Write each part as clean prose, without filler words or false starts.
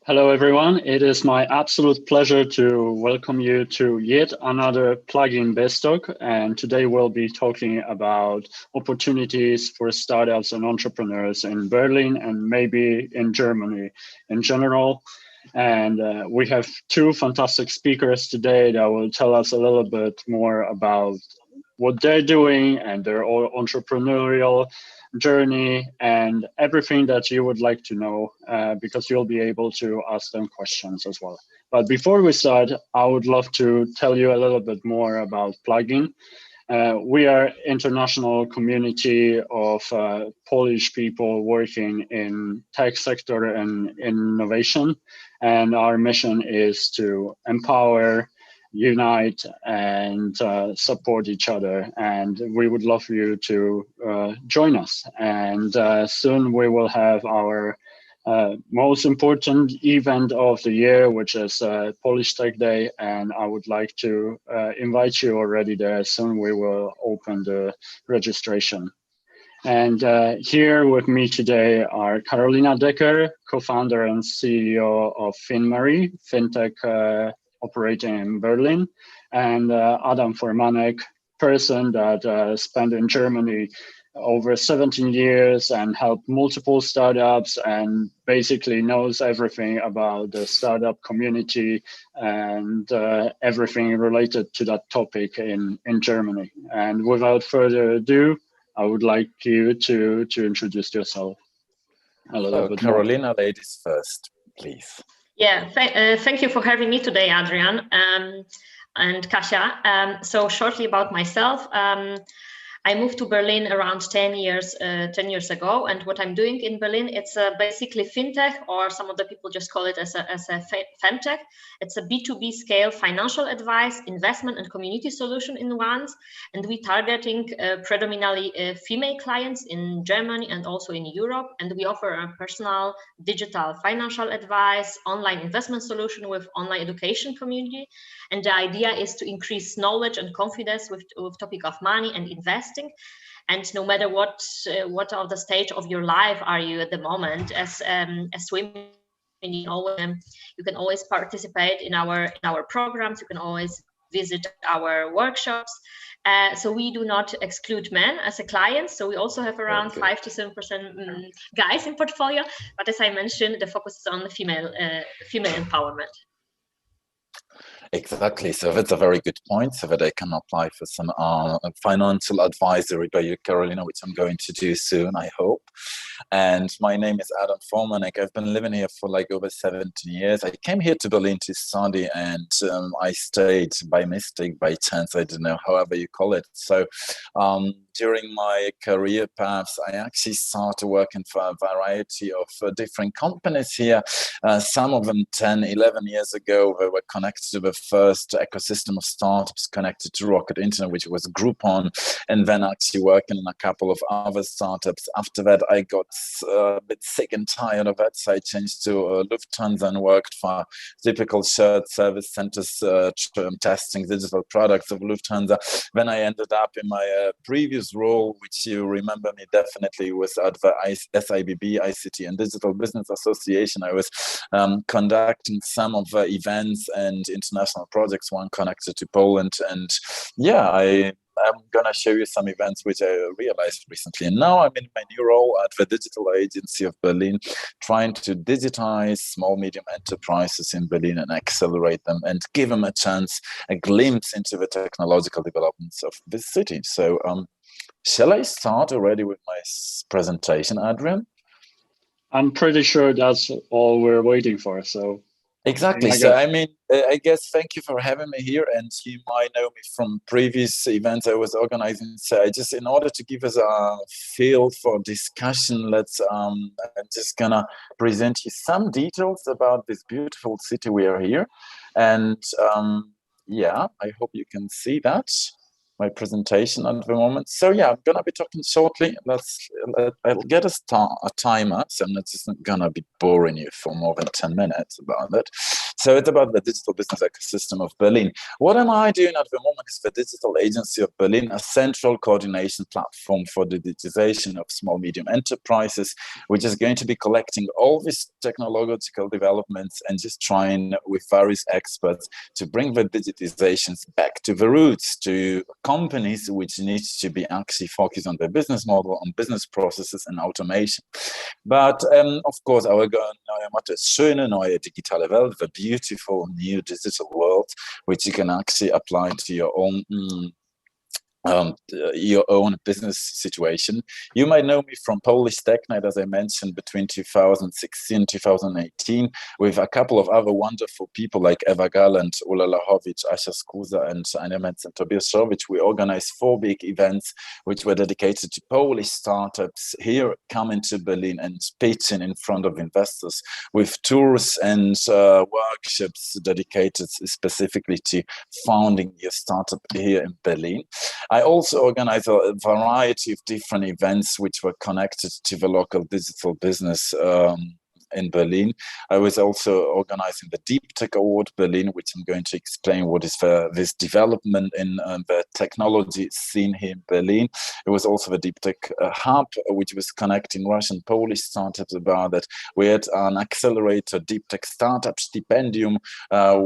Hello, everyone. It is my absolute pleasure to welcome you to yet another plugin BizTalk. And today we'll be talking about opportunities for startups and entrepreneurs in Berlin and maybe in Germany in general. And we have two fantastic speakers today that will tell us a little bit more about what they're doing and their entrepreneurial journey and everything that you would like to know, because you'll be able to ask them questions as well. But before we start, I would love to tell you a little bit more about Plugin. We are international community of Polish people working in tech sector and innovation. And our mission is to empower, unite, and support each other. And we would love you to join us. And soon we will have our most important event of the year, which is Polish Tech Day, and I would like to invite you already there. Soon we will open the registration. And here with me today are Karolina Decker, co-founder and CEO of FinMary, fintech operating in Berlin, and Adam Formanek, person that spent in Germany over 17 years and helped multiple startups and basically knows everything about the startup community and everything related to that topic in Germany. And without further ado, I would like you to introduce yourself a little bit Carolina, more. ladies first, please. Yeah, thank you for having me today, Adrian and Kasia. So shortly about myself. I moved to Berlin around 10 years ago, and what I'm doing in Berlin, it's basically fintech, or some of the people just call it as a femtech. It's a B2B scale financial advice, investment, and community solution in ones, and we targeting predominantly female clients in Germany and also in Europe, and we offer a personal digital financial advice, online investment solution with online education community, and the idea is to increase knowledge and confidence with topic of money and investing. And no matter what of the stage of your life are you at the moment, as women, you can always participate in our programs. You can always visit our workshops. So we do not exclude men as a client. So we also have around 5 to 7% guys in portfolio. But as I mentioned, the focus is on the female empowerment. Exactly. So that's a very good point, so that I can apply for some financial advisory by you, Carolina, which I'm going to do soon, I hope. And my name is Adam Formanek. I've been living here for like over 17 years. I came here to Berlin to study, and I stayed by mistake, by chance, I don't know, however you call it. So during my career paths, I actually started working for a variety of different companies here. Some of them 10, 11 years ago, they were connected to the first ecosystem of startups connected to Rocket Internet, which was Groupon, and then actually working in a couple of other startups. After that, I got a bit sick and tired of that, so I changed to Lufthansa and worked for typical shared service centers testing digital products of Lufthansa. Then I ended up in my previous role, which you remember me definitely, was at the SIBB, ICT and Digital Business Association. I was conducting some of the events and international projects, one connected to Poland. And yeah, I'm going to show you some events which I realized recently. And now I'm in my new role at the Digital Agency of Berlin, trying to digitize small, medium enterprises in Berlin and accelerate them and give them a chance, a glimpse into the technological developments of this city. So shall I start already with my presentation, Adrian? I'm pretty sure that's all we're waiting for. So exactly. So I mean, I guess thank you for having me here, and you might know me from previous events I was organizing. So I just, in order to give us a feel for discussion, I'm just gonna present you some details about this beautiful city we are here. And yeah, I hope you can see that. My presentation at the moment. So yeah, I'm gonna be talking shortly. I'll get a timer, so I'm not just gonna be boring you for more than 10 minutes about it. So it's about the digital business ecosystem of Berlin. What am I doing at the moment is the Digital Agency of Berlin, a central coordination platform for the digitization of small, medium enterprises, which is going to be collecting all these technological developments and just trying with various experts to bring the digitizations back to the roots, to companies which need to be actually focused on their business model, on business processes and automation. But of course, our neue schöne neue digitale Welt, the beautiful new digital world, which you can actually apply to your own business situation. You might know me from Polish Tech Night, as I mentioned, between 2016 and 2018, with a couple of other wonderful people like Eva Galland, Ula Lachowicz, Asia Skuza, and Anja Metz and Tobias Szowicz. We organized 4 big events which were dedicated to Polish startups here coming to Berlin and pitching in front of investors, with tours and workshops dedicated specifically to founding your startup here in Berlin. I also organized a variety of different events which were connected to the local digital business in Berlin. I was also organizing the Deep Tech Award Berlin, which I'm going to explain what is this development in the technology scene here in Berlin. It was also the Deep Tech Hub, which was connecting Russian, Polish startups about it. We had an accelerator, Deep Tech Startup Stipendium,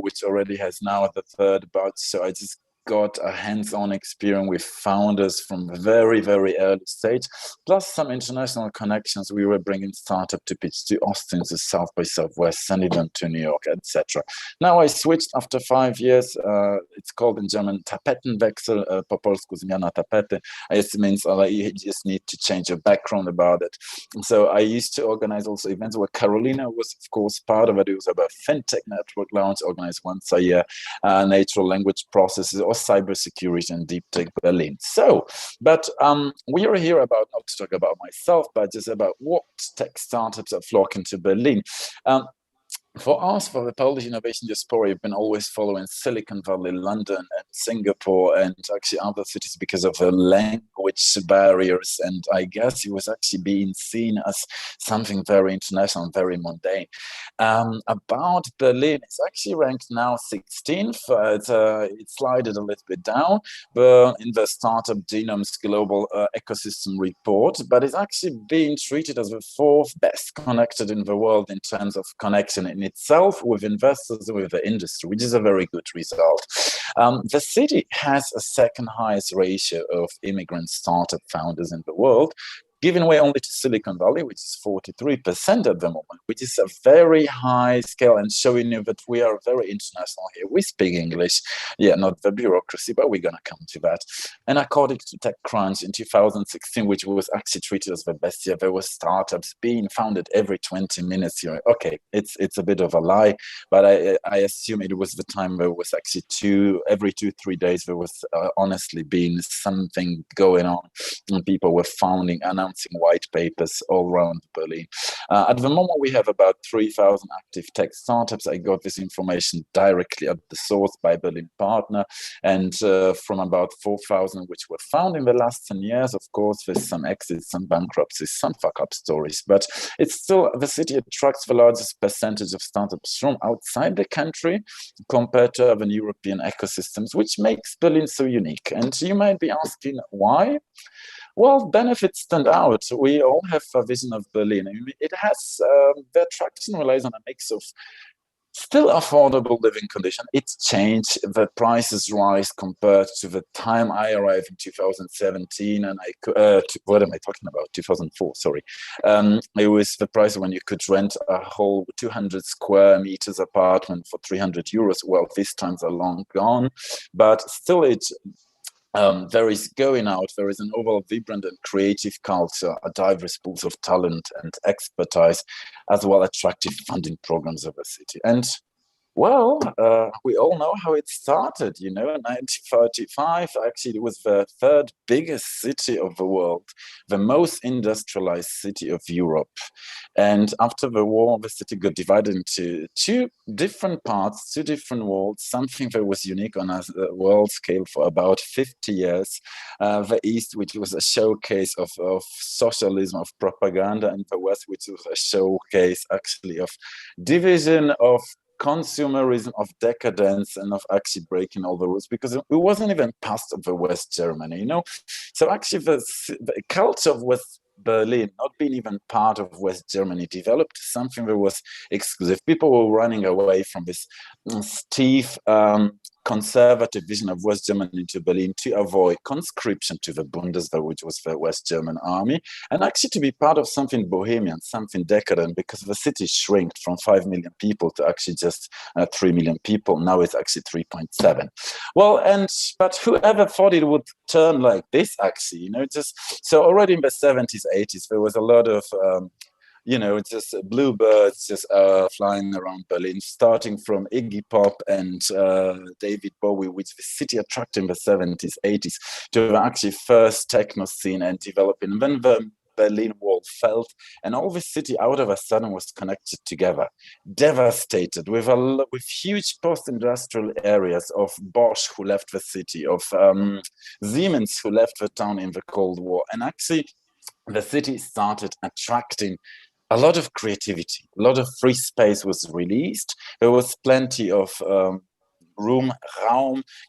which already has now the 3rd batch. So I just got a hands-on experience with founders from a very, very early stage, plus some international connections. We were bringing startup to pitch to Austin, to South by Southwest, Sunnyvale to New York, etc. Now I switched after 5 years. It's called in German Tapetenwechsel, po polsku zmiana tapety. It means you just need to change your background about it. So I used to organize also events where Carolina was, of course, part of it. It was about FinTech Network Lounge, organized once a year, natural language processes, or cybersecurity and Deep Tech Berlin. So, but we are here about, not to talk about myself, but just about what tech startups are flocking to Berlin. For us, for the Polish innovation diaspora, we've been always following Silicon Valley, London, and Singapore, and actually other cities because of the language barriers. And I guess it was actually being seen as something very international and very mundane. About Berlin, it's actually ranked now 16th. It slided a little bit down in the Startup Genome's Global Ecosystem Report, but it's actually being treated as the 4th best connected in the world in terms of connection in itself with investors, with the industry, which is a very good result. The city has a 2nd highest ratio of immigrant startup founders in the world, giving way only to Silicon Valley, which is 43% at the moment, which is a very high scale and showing you that we are very international here. We speak English, yeah, not the bureaucracy, but we're going to come to that. And according to TechCrunch in 2016, which was actually treated as the best year, there were startups being founded every 20 minutes here. Okay, it's a bit of a lie, but I assume it was the time there was actually every 2-3 days, there was honestly being something going on, and people were founding announcing white papers all around Berlin. At the moment, we have about 3,000 active tech startups. I got this information directly at the source by Berlin Partner, and from about 4,000 which were found in the last 10 years. Of course, there's some exits, some bankruptcies, some fuck-up stories, but it's still, the city attracts the largest percentage of startups from outside the country compared to other European ecosystems, which makes Berlin so unique. And you might be asking, why? Well, benefits stand out. We all have a vision of Berlin. I mean, it has, the attraction relies on a mix of still affordable living condition. It's changed. The prices rise compared to the time I arrived in 2017, and what am I talking about? 2004, sorry. It was the price when you could rent a whole 200 square meters apartment for 300 euros. Well, these times are long gone, but still there is going out, there is an overall vibrant and creative culture, a diverse pools of talent and expertise, as well as attractive funding programs of the city. And well, we all know how it started, you know, in 1935, actually it was the 3rd biggest city of the world, the most industrialized city of Europe. And after the war, the city got divided into 2 different parts, 2 different worlds, something that was unique on a world scale for about 50 years. The East, which was a showcase of socialism, of propaganda, and the West, which was a showcase actually of division, of consumerism, of decadence, and of actually breaking all the rules, because it wasn't even part of the West Germany, you know. So actually the culture of West Berlin, not being even part of West Germany, developed something that was exclusive. People were running away from this stiff conservative vision of West Germany to Berlin to avoid conscription to the Bundeswehr, which was the West German army, and actually to be part of something bohemian, something decadent, because the city shrinked from 5 million people to actually just 3 million people. Now it's actually 3.7. Well, but whoever thought it would turn like this, actually, you know, just so already in the 70s, 80s, there was a lot of you know, just bluebirds just flying around Berlin, starting from Iggy Pop and David Bowie, which the city attracted in the 70s, 80s, to the actually first techno scene and developing. When the Berlin Wall fell, and all the city out of a sudden was connected together, devastated with huge post-industrial areas of Bosch who left the city, of Siemens who left the town in the Cold War, and actually the city started attracting a lot of creativity, a lot of free space was released. There was plenty of Raum,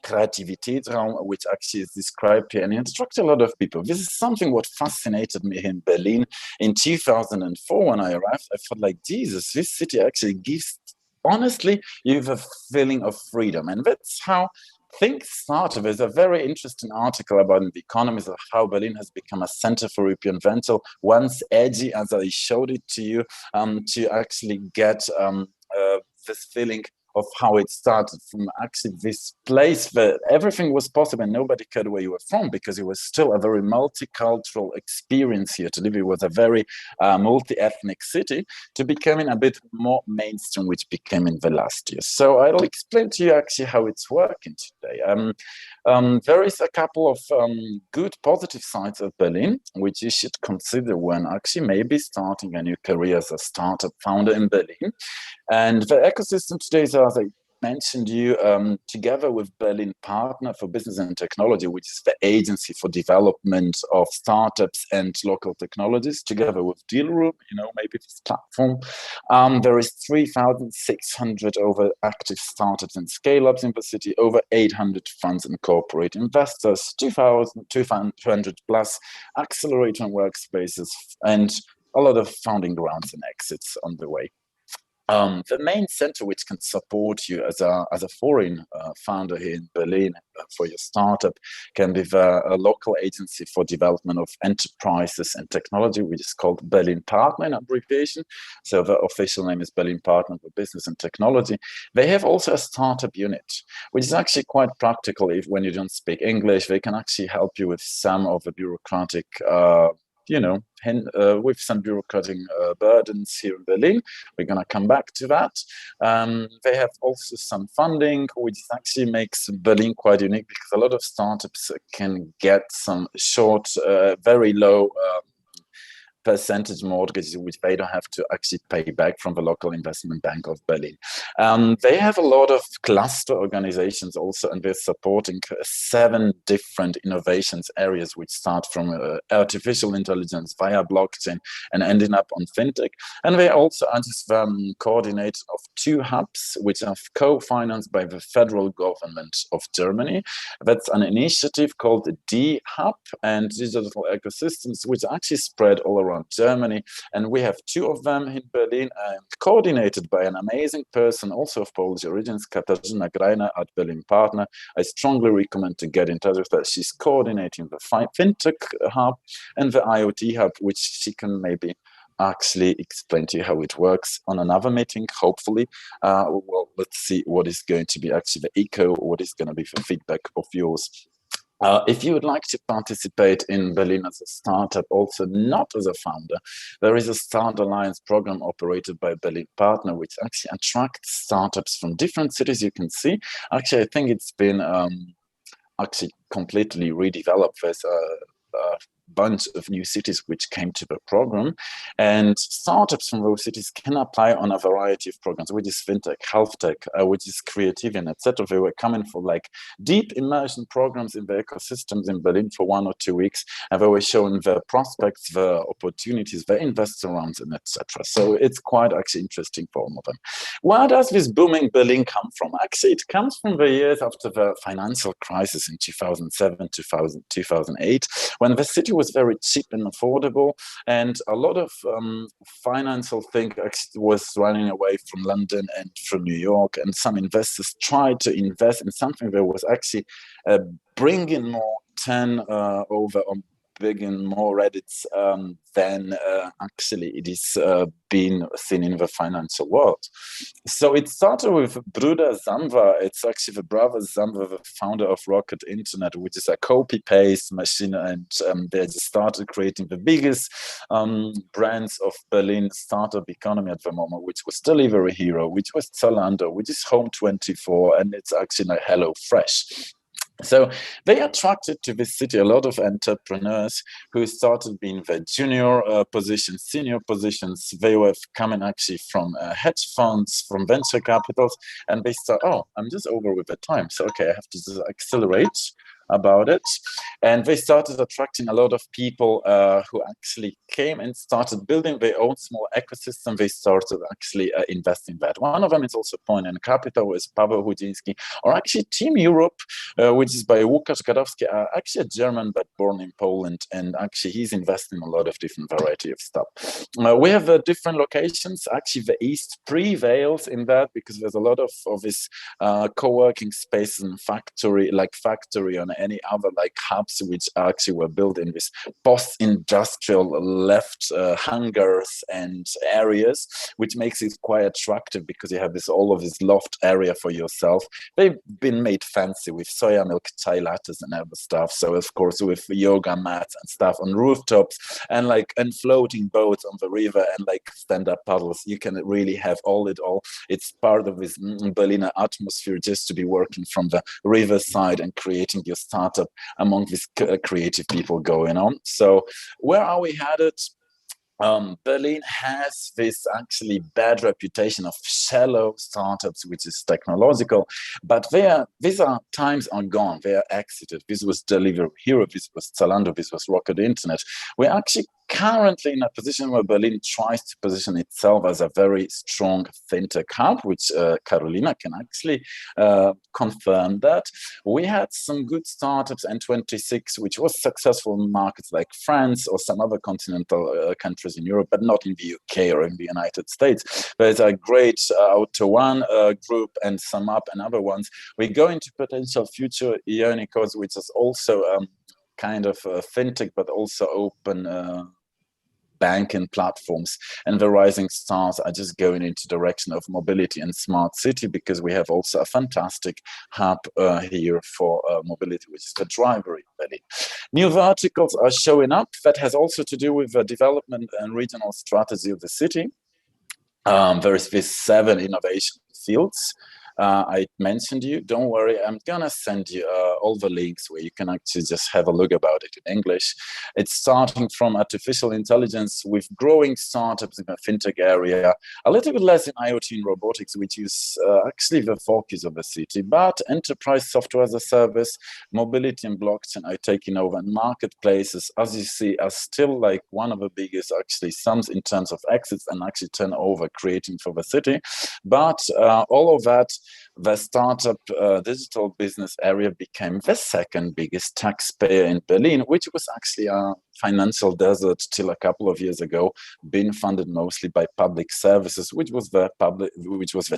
Kreativitätsraum, which actually is described here, and it attracted a lot of people. This is something what fascinated me in Berlin in 2004 when I arrived. I felt like, Jesus, this city actually gives, honestly, you have a feeling of freedom, and that's how things started. There's a very interesting article about the economies of how Berlin has become a center for European venture, once edgy, as I showed it to you, to actually get this feeling of how it started from actually this place where everything was possible and nobody cared where you were from, because it was still a very multicultural experience here to live. It was a very multi-ethnic city, to becoming a bit more mainstream, which became in the last years. So I'll explain to you actually how it's working today. There is a couple of good positive sides of Berlin, which you should consider when actually maybe starting a new career as a startup founder in Berlin. And the ecosystem today is, as I mentioned you, together with Berlin Partner for Business and Technology, which is the agency for development of startups and local technologies, together with Dealroom, you know, maybe this platform. There is 3,600 over active startups and scale-ups in the city, over 800 funds and corporate investors, 2,200 plus accelerator workspaces, and a lot of founding rounds and exits on the way. The main center which can support you as a foreign founder here in Berlin for your startup can be a local agency for development of enterprises and technology, which is called Berlin Partner in abbreviation. So the official name is Berlin Partner for Business and Technology. They have also a startup unit, which is actually quite practical. If when you don't speak English, they can actually help you with some of the bureaucratic you know, with some bureaucratic burdens here in Berlin. We're going to come back to that. They have also some funding, which actually makes Berlin quite unique, because a lot of startups can get some short, very low percentage mortgages, which they don't have to actually pay back from the local investment bank of Berlin. They have a lot of cluster organizations also, and they're supporting 7 different innovations areas, which start from artificial intelligence via blockchain and ending up on fintech. And they also are just coordinator of 2 hubs, which are co-financed by the federal government of Germany. That's an initiative called the D Hub and Digital Ecosystems, which actually spread all around Germany, and we have 2 of them in Berlin, coordinated by an amazing person, also of Polish origins, Katarzyna Greiner at Berlin Partner. I strongly recommend to get in touch with her. She's coordinating the FinTech Hub and the IoT Hub, which she can maybe actually explain to you how it works on another meeting, hopefully. Well, let's see what is going to be actually the echo, what is going to be the feedback of yours. If you would like to participate in Berlin as a startup, also not as a founder, there is a Start Alliance program operated by Berlin Partner, which actually attracts startups from different cities. You can see, actually, I think it's been actually completely redeveloped. There's bunch of new cities which came to the program, and startups from those cities can apply on a variety of programs, which is fintech, health tech, which is creative, and etc. They were coming for like deep immersion programs in the ecosystems in Berlin for 1 or 2 weeks, and they were showing the prospects, the opportunities, the investor rounds, and etc. So it's quite actually interesting for all of them. Where does this booming Berlin come from? Actually, it comes from the years after the financial crisis in 2007, 2008, when the city was very cheap and affordable, and a lot of financial thing was running away from London and from New York, and some investors tried to invest in something that was actually bringing more turnover on bringing more Reddits than actually it is being seen in the financial world. So it started with Bruder Samwer. It's actually the brother Samwer, the founder of Rocket Internet, which is a copy-paste machine, and they just started creating the biggest brands of Berlin startup economy at the moment, which was Delivery Hero, which was Zalando, which is Home24, and it's actually like HelloFresh. So they attracted to this city a lot of entrepreneurs who started being the junior positions, senior positions. They were coming actually from hedge funds, from venture capitals, and they start, oh, I'm just over with the time. So, okay, I have to just accelerate about it. And they started attracting a lot of people who actually came and started building their own small ecosystem. They started actually investing in that. One of them is also Point and Capital with Paweł Hudziński, or actually Team Europe, which is by Łukasz Gadowski, actually a German but born in Poland, and actually he's investing in a lot of different variety of stuff. We have different locations. Actually, the East prevails in that because there's a lot of these co-working spaces and factory on any other like hubs which actually were built in this post-industrial left hangars and areas, which makes it quite attractive because you have all of this loft area for yourself. They've been made fancy with soya milk chai lattes and other stuff. So of course with yoga mats and stuff on rooftops and floating boats on the river and like stand-up paddles, you can really have all. It's part of this Berliner atmosphere just to be working from the riverside and creating your startup among these creative people going on. So where are we headed? Berlin has this actually bad reputation of shallow startups, which is technological, but these times are gone. They are exited. This was Delivery Hero, this was Zalando, this was Rocket Internet. We're actually currently in a position where Berlin tries to position itself as a very strong fintech hub, which Carolina can actually confirm that. We had some good startups in 26, which was successful in markets like France or some other continental countries in Europe, but not in the UK or in the United States. There's a great Auto One group and Sum Up and other ones. We go into potential future Ionicos, which is also kind of fintech, but also open banking platforms, and the rising stars are just going into direction of mobility and smart city, because we have also a fantastic hub here for mobility, which is the driver in Berlin. New verticals are showing up. That has also to do with the development and regional strategy of the city. There is this 7 innovation fields. I mentioned you, don't worry, I'm gonna send you all the links where you can actually just have a look about it in English. It's starting from artificial intelligence with growing startups in the fintech area, a little bit less in IoT and robotics, which is actually the focus of the city, but enterprise software as a service, mobility and blockchain are taking over, and marketplaces, as you see, are still like one of the biggest actually sums in terms of exits and actually turnover creating for the city. But all of that, the startup digital business area became the 2nd biggest taxpayer in Berlin, which was actually a financial desert till a couple of years ago, being funded mostly by public services, which was the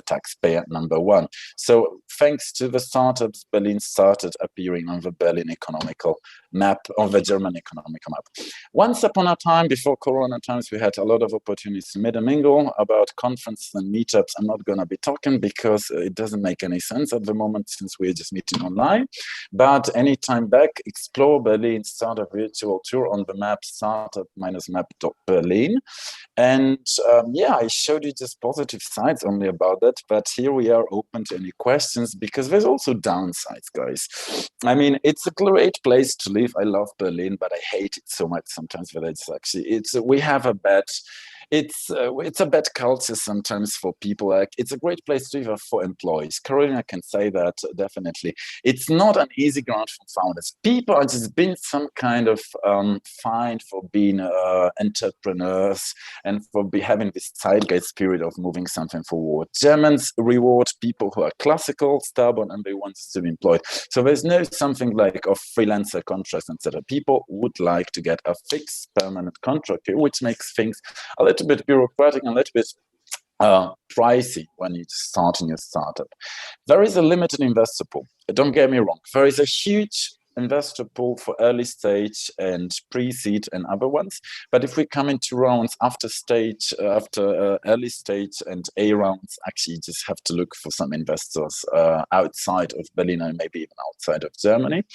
taxpayer #1. So thanks to the startups, Berlin started appearing on the Berlin economical map, on the German economical map. Once upon a time, before Corona times, we had a lot of opportunities to meet and mingle. About conferences and meetups, I'm not going to be talking because it doesn't make any sense at the moment since we're just meeting online. But anytime back, Explore Berlin, start a virtual tour on the map startup-map.berlin. And yeah, I showed you just positive sides only about that, but here we are open to any questions, because there's also downsides, guys. I mean, it's a great place to live. I love Berlin, but I hate it so much sometimes that we have a bad, it's a bad culture sometimes for people. Like, it's a great place to live for employees. Carolina can say that definitely. It's not an easy ground for founders. People are just being some kind of fined for being entrepreneurs and for having this zeitgeist spirit of moving something forward. Germans reward people who are classical, stubborn, and they want to be employed. So there's no something like a freelancer contract, etc. People would like to get a fixed permanent contract, which makes things a little bit bureaucratic and a little bit pricey when you start in your startup. There is a limited investor pool. Don't get me wrong. There is a huge investor pool for early stage and pre-seed and other ones. But if we come into rounds after early stage and A rounds, actually you just have to look for some investors outside of Berlin and maybe even outside of Germany.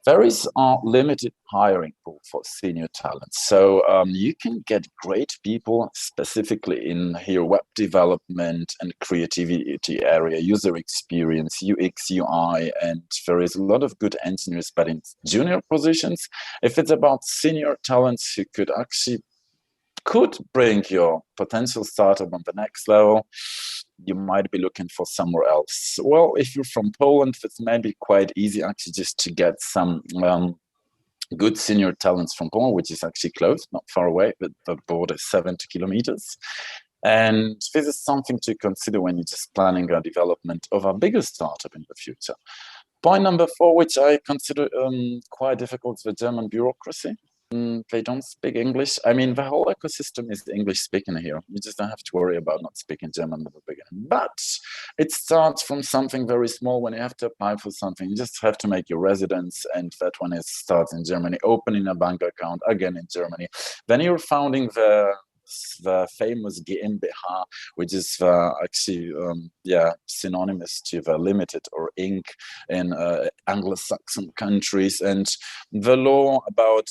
There is a limited hiring pool for senior talent. So you can get great people specifically in here, web development and creativity area, user experience, UX, UI, and there is a lot of good engineers, but in junior positions, if it's about senior talents who could bring your potential startup on the next level, you might be looking for somewhere else. Well, if you're from Poland, it's maybe quite easy actually just to get some good senior talents from Poland, which is actually close, not far away, but the border is 70 kilometers. And this is something to consider when you're just planning a development of a bigger startup in the future. Point number 4, which I consider quite difficult, is the German bureaucracy. They don't speak English. I mean, the whole ecosystem is English speaking here. You just don't have to worry about not speaking German at the beginning. But it starts from something very small. When you have to apply for something, you just have to make your residence, and that one starts in Germany, opening a bank account again in Germany. Then you're founding the famous GmbH, which is actually synonymous to the limited or Inc. in Anglo-Saxon countries. And the law about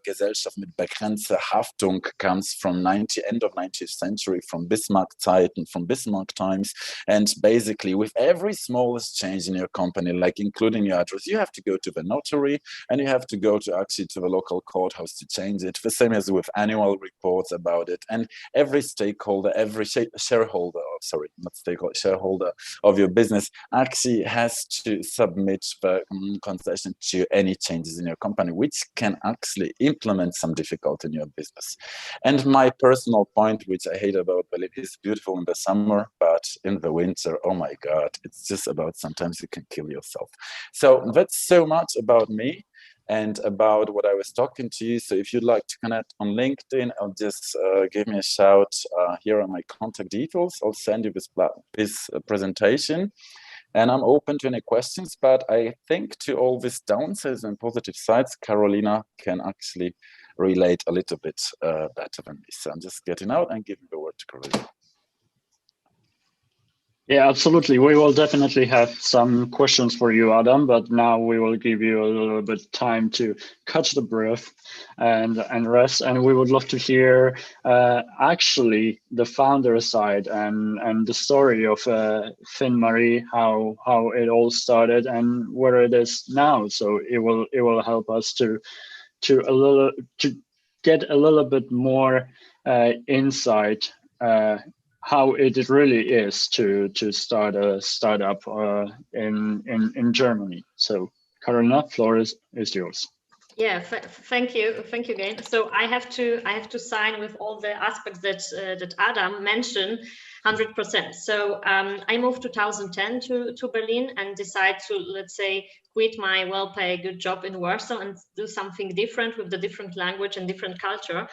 Gesellschaft mit begrenzter Haftung comes from end of 19th century, from Bismarck-Zeiten, from Bismarck times. And basically, with every smallest change in your company, like including your address, you have to go to the notary and you have to go to the local courthouse to change it. The same as with annual reports about it. And every stakeholder, every shareholder of your business actually has to submit the concession to any changes in your company, which can actually implement some difficulty in your business. And my personal point, which I hate about Berlin, is beautiful in the summer, but in the winter, oh my God, it's just about sometimes you can kill yourself. So that's so much about me and about what I was talking to you. So if you'd like to connect on LinkedIn, I'll just give me a shout. Here are my contact details. I'll send you this presentation. And I'm open to any questions, but I think to all these downsides and positive sides, Carolina can actually relate a little bit better than me. So I'm just getting out and giving the word to Carolina. Yeah, absolutely. We will definitely have some questions for you, Adam, but now we will give you a little bit time to catch the breath and rest. And we would love to hear actually the founder side and the story of Finn-Marie, how it all started and where it is now. So it will help us to get a little bit more insight how it really is to start a startup in Germany. So Carolina, floor is yours. Yeah, thank you again. So I have to sign with all the aspects that Adam mentioned, 100%. So I moved 2010 to Berlin and decided to, let's say, quit my well-paid good job in Warsaw and do something different with the different language and different culture.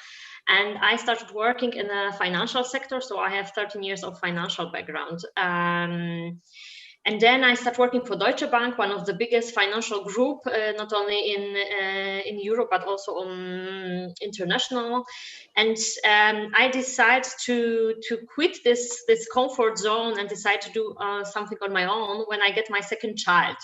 And I started working in the financial sector. So I have 13 years of financial background. And then I started working for Deutsche Bank, one of the biggest financial group, not only in Europe, but also on international. And I decided to quit this comfort zone and decide to do something on my own when I get my second child,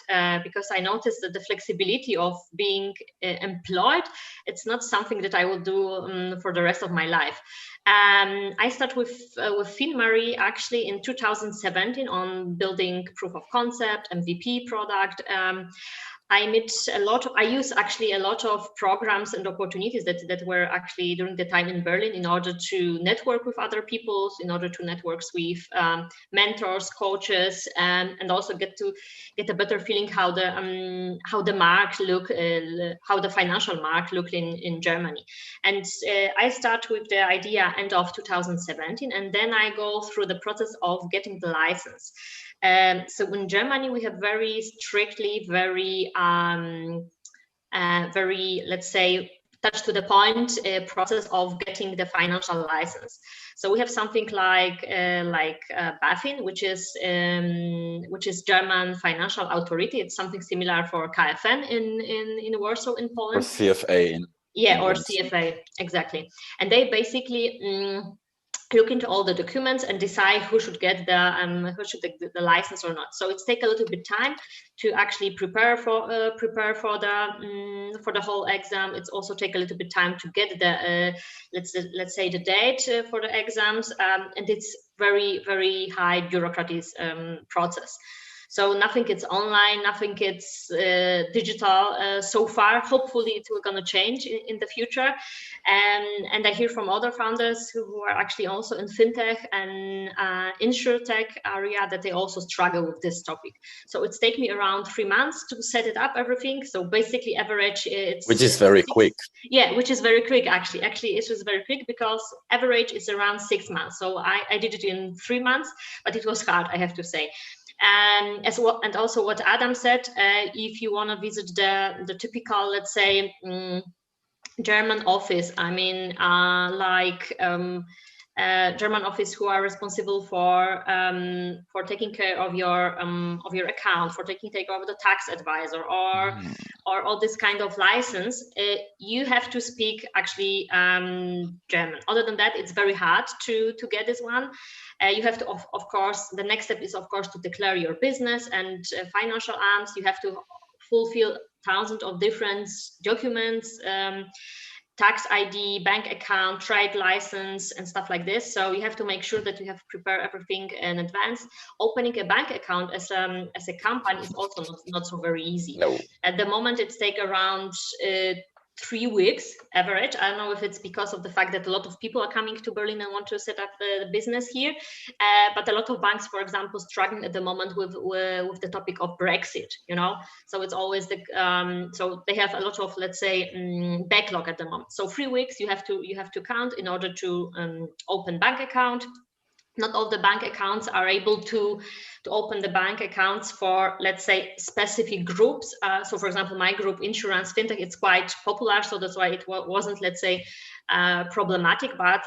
because I noticed that the flexibility of being employed, it's not something that I will do for the rest of my life. I started with FinMarie actually in 2017 on building proof of concept, MVP product. I use actually a lot of programs and opportunities that were actually during the time in Berlin in order to network with other people, in order to network with mentors, coaches, and also get a better feeling how the market look, how the financial market look in Germany. And I start with the idea end of 2017, and then I go through the process of getting the license. So in Germany, we have very strictly, very, let's say, touch to the point process of getting the financial license. So we have something like BaFin, which is German financial authority. It's something similar for KFN in Warsaw in Poland. Or CFA in England. Or CFA, exactly. And they basically look into all the documents and decide who should get the license or not. So it's take a little bit time to actually prepare for the whole exam. It's also take a little bit time to get the let's say the date for the exams, and it's very, very high bureaucratic process. So nothing is online, nothing is digital so far. Hopefully it will gonna change in the future. And I hear from other founders who are actually also in fintech and insurtech area that they also struggle with this topic. So it's taken me around 3 months to set it up, everything. So basically average it's— Which is very quick. Yeah, which is very quick actually. Actually, it was very quick because average is around 6 months. So I did it in 3 months, but it was hard, I have to say. And also what Adam said, if you want to visit the typical, let's say, German office, I mean, German office who are responsible for taking care of your account, for taking care of the tax advisor, or all this kind of license, you have to speak actually German. Other than that, it's very hard to get this one. You have to, of course, the next step is, of course, to declare your business and financial arms. You have to fulfill thousands of different documents, tax ID, bank account, trade license, and stuff like this. So you have to make sure that you have prepared everything in advance. Opening a bank account as a company is also not so very easy. No. At the moment, it's take around 3 weeks average. I don't know if it's because of the fact that a lot of people are coming to Berlin and want to set up the business here, but a lot of banks, for example, struggling at the moment with the topic of Brexit, you know. So it's always so they have a lot of, let's say, backlog at the moment. So 3 weeks you have to count in order to open bank account. Not all the bank accounts are able to open the bank accounts for, let's say, specific groups. So for example, my group, insurance, fintech, it's quite popular. So that's why it wasn't, let's say, problematic, but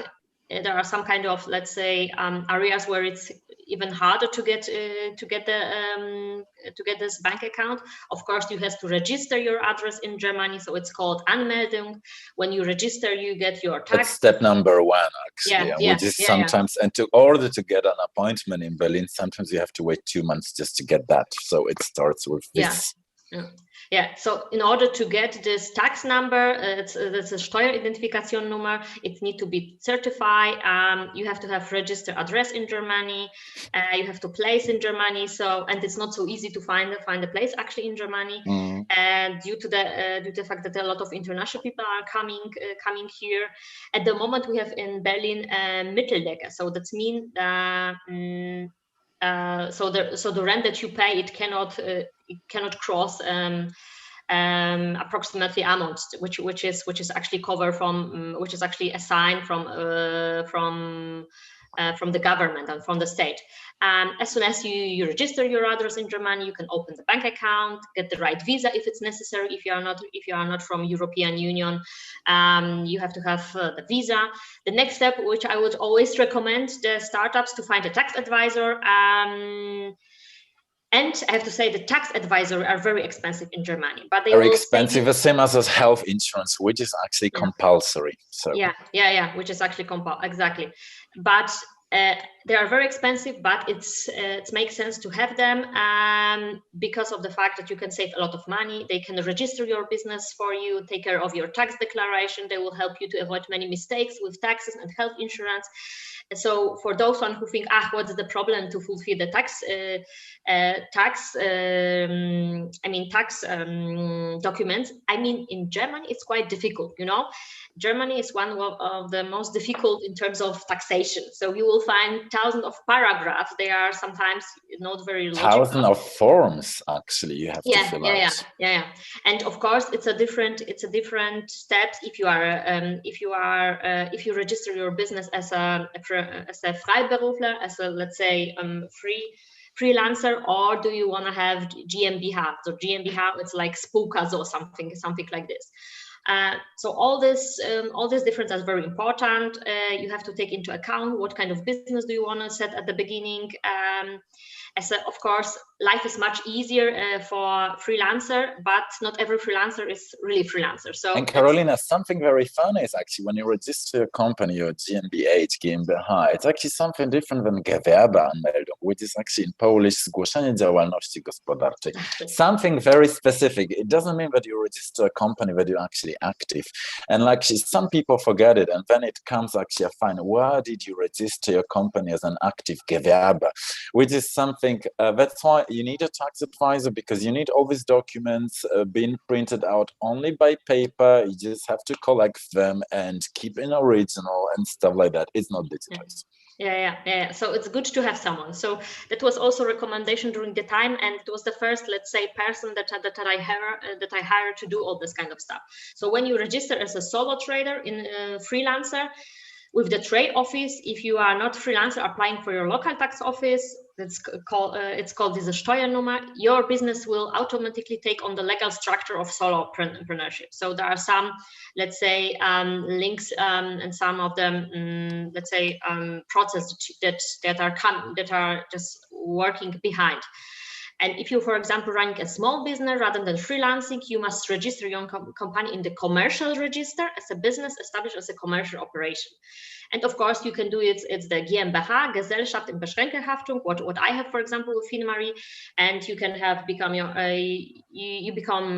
there are some kind of, let's say, areas where it's even harder to get this bank account. Of course, you have to register your address in Germany, so it's called Anmeldung. When you register, you get your tax. That's step number 1, actually. Yeah, sometimes, and in order to get an appointment in Berlin, sometimes you have to wait 2 months just to get that. So it starts with this. Yeah, so in order to get this tax number, that's a Steueridentifikationsnummer, it needs to be certified. You have to have registered address in Germany. You have to place in Germany. So, and it's not so easy to find a place actually in Germany. And due to the fact that a lot of international people are coming here. At the moment, we have in Berlin Mitteldecker. So that means so the rent that you pay, it cannot cross approximately amount, which is actually covered from, which is actually assigned from the government and from the state. As soon as you register your address in Germany, you can open the bank account, get the right visa if it's necessary. If you are not from European Union, you have to have the visa. The next step, which I would always recommend the startups, to find a tax advisor. And I have to say the tax advisory are very expensive in Germany, but they very will expensive, the same as health insurance, which is actually compulsory. So which is actually exactly. But they are very expensive, but it makes sense to have them because of the fact that you can save a lot of money. They can register your business for you, take care of your tax declaration. They will help you to avoid many mistakes with taxes and health insurance. So for those one who think, what's the problem to fulfill the tax documents? I mean, in Germany, it's quite difficult, you know. Germany is one of the most difficult in terms of taxation. So you will find thousands of paragraphs. They are sometimes not very logical. Thousands of forms, actually, you have to fill out. Yeah. And of course, it's a different steps if you register your business as a Freiberufler, as a, let's say, freelancer, or do you want to have GmbH? So GmbH, it's like Spółka or something like this. So all this difference is very important. You have to take into account what kind of business do you want to set at the beginning. Of course, life is much easier for freelancer, but not every freelancer is really freelancer. So, and Carolina, something very funny is actually when you register a company or GmbH, GmbH, it's actually something different than Gewerbeanmeldung, which is actually in Polish zgłoszenie działalności gospodarczej. Something very specific. It doesn't mean that you register a company that you're actually active. And like some people forget it, and then it comes actually a fine. Where did you register your company as an active Gewerbe? Which is something. That's why you need a tax advisor, because you need all these documents being printed out only by paper. You just have to collect them and keep in original and stuff like that. It's not digitized. Yeah. So it's good to have someone. So that was also a recommendation during the time, and it was the first, let's say, person that I hired to do all this kind of stuff. So when you register as a solo trader in freelancer with the trade office, if you are not freelancer applying for your local tax office, it's called diese Steuernummer, your business will automatically take on the legal structure of solopreneurship. So there are some, let's say, links and some of them, let's say, processes that are just working behind. And if you, for example, running a small business rather than freelancing, you must register your company in the commercial register as a business established as a commercial operation. And of course, you can do it. It's the GmbH, Gesellschaft in beschränkter Haftung, what I have, for example, with Finmarie. And you can become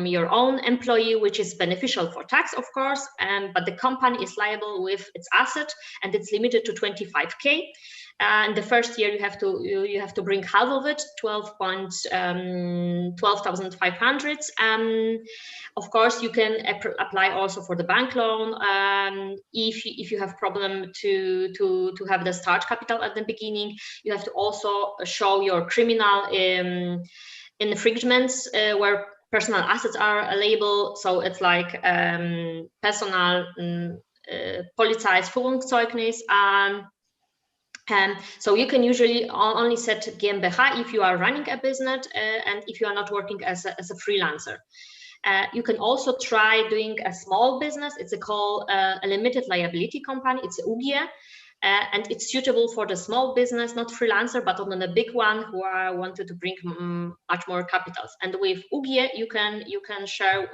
your own employee, which is beneficial for tax, of course. But the company is liable with its asset, and it's limited to 25K. And the first year you have to bring half of it, 12,500. Of course, you can apply also for the bank loan if you have problem to have the start capital at the beginning. You have to also show your criminal infringements where personal assets are labeled. So it's like personal Polizeiführungszeugnis. So you can usually only set GmbH if you are running a business and if you are not working as a freelancer. You can also try doing a small business. It's called a limited liability company. It's UG, and it's suitable for the small business, not freelancer, but on the big one who wanted to bring much more capitals. And with UG, you can share.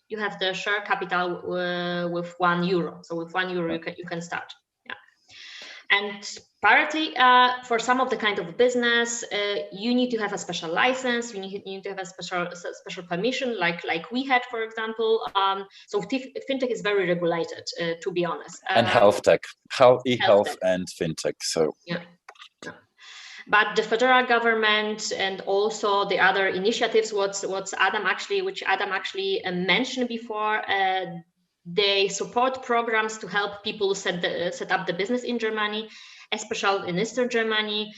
You have the share capital with €1. So with €1, you can start. And parity, for some of the kind of business, you need to have a special license. You need to have a special permission, like we had, for example. So fintech is very regulated, to be honest. And health tech, e-health and fintech. So yeah. But the federal government and also the other initiatives, which Adam actually mentioned before. They support programs to help people set up the business in Germany, especially in Eastern Germany.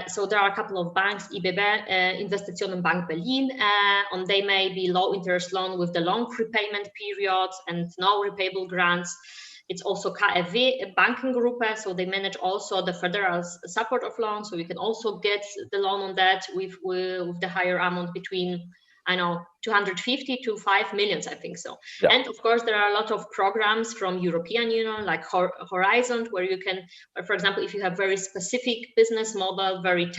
So there are a couple of banks, IBB, Investitionenbank Berlin, and they may be low interest loan with the long repayment periods and no repayable grants. It's also KfW Bankengruppe, so they manage also the federal support of loans. So you can also get the loan on that with the higher amount between I know, 250 to 5 million, I think so. Yeah. And of course, there are a lot of programs from European Union, like Horizon, where you can, for example, if you have very specific business model, very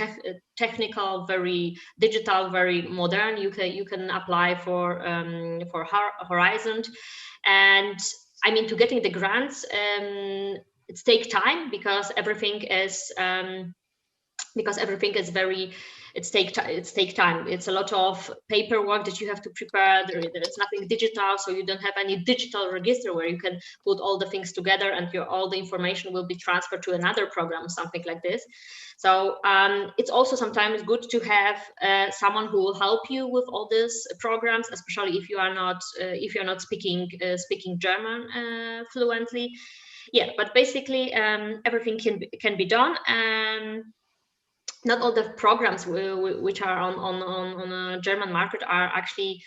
technical, very digital, very modern, you can apply for Horizon. And I mean, to getting the grants, it takes time because everything is very, it take time. It's a lot of paperwork that you have to prepare. There's nothing digital, so you don't have any digital register where you can put all the things together and all the information will be transferred to another program, something like this. So it's also sometimes good to have someone who will help you with all these programs, especially if you're not speaking German fluently. Yeah, but basically everything can be done. Not all the programs which are on a German market are actually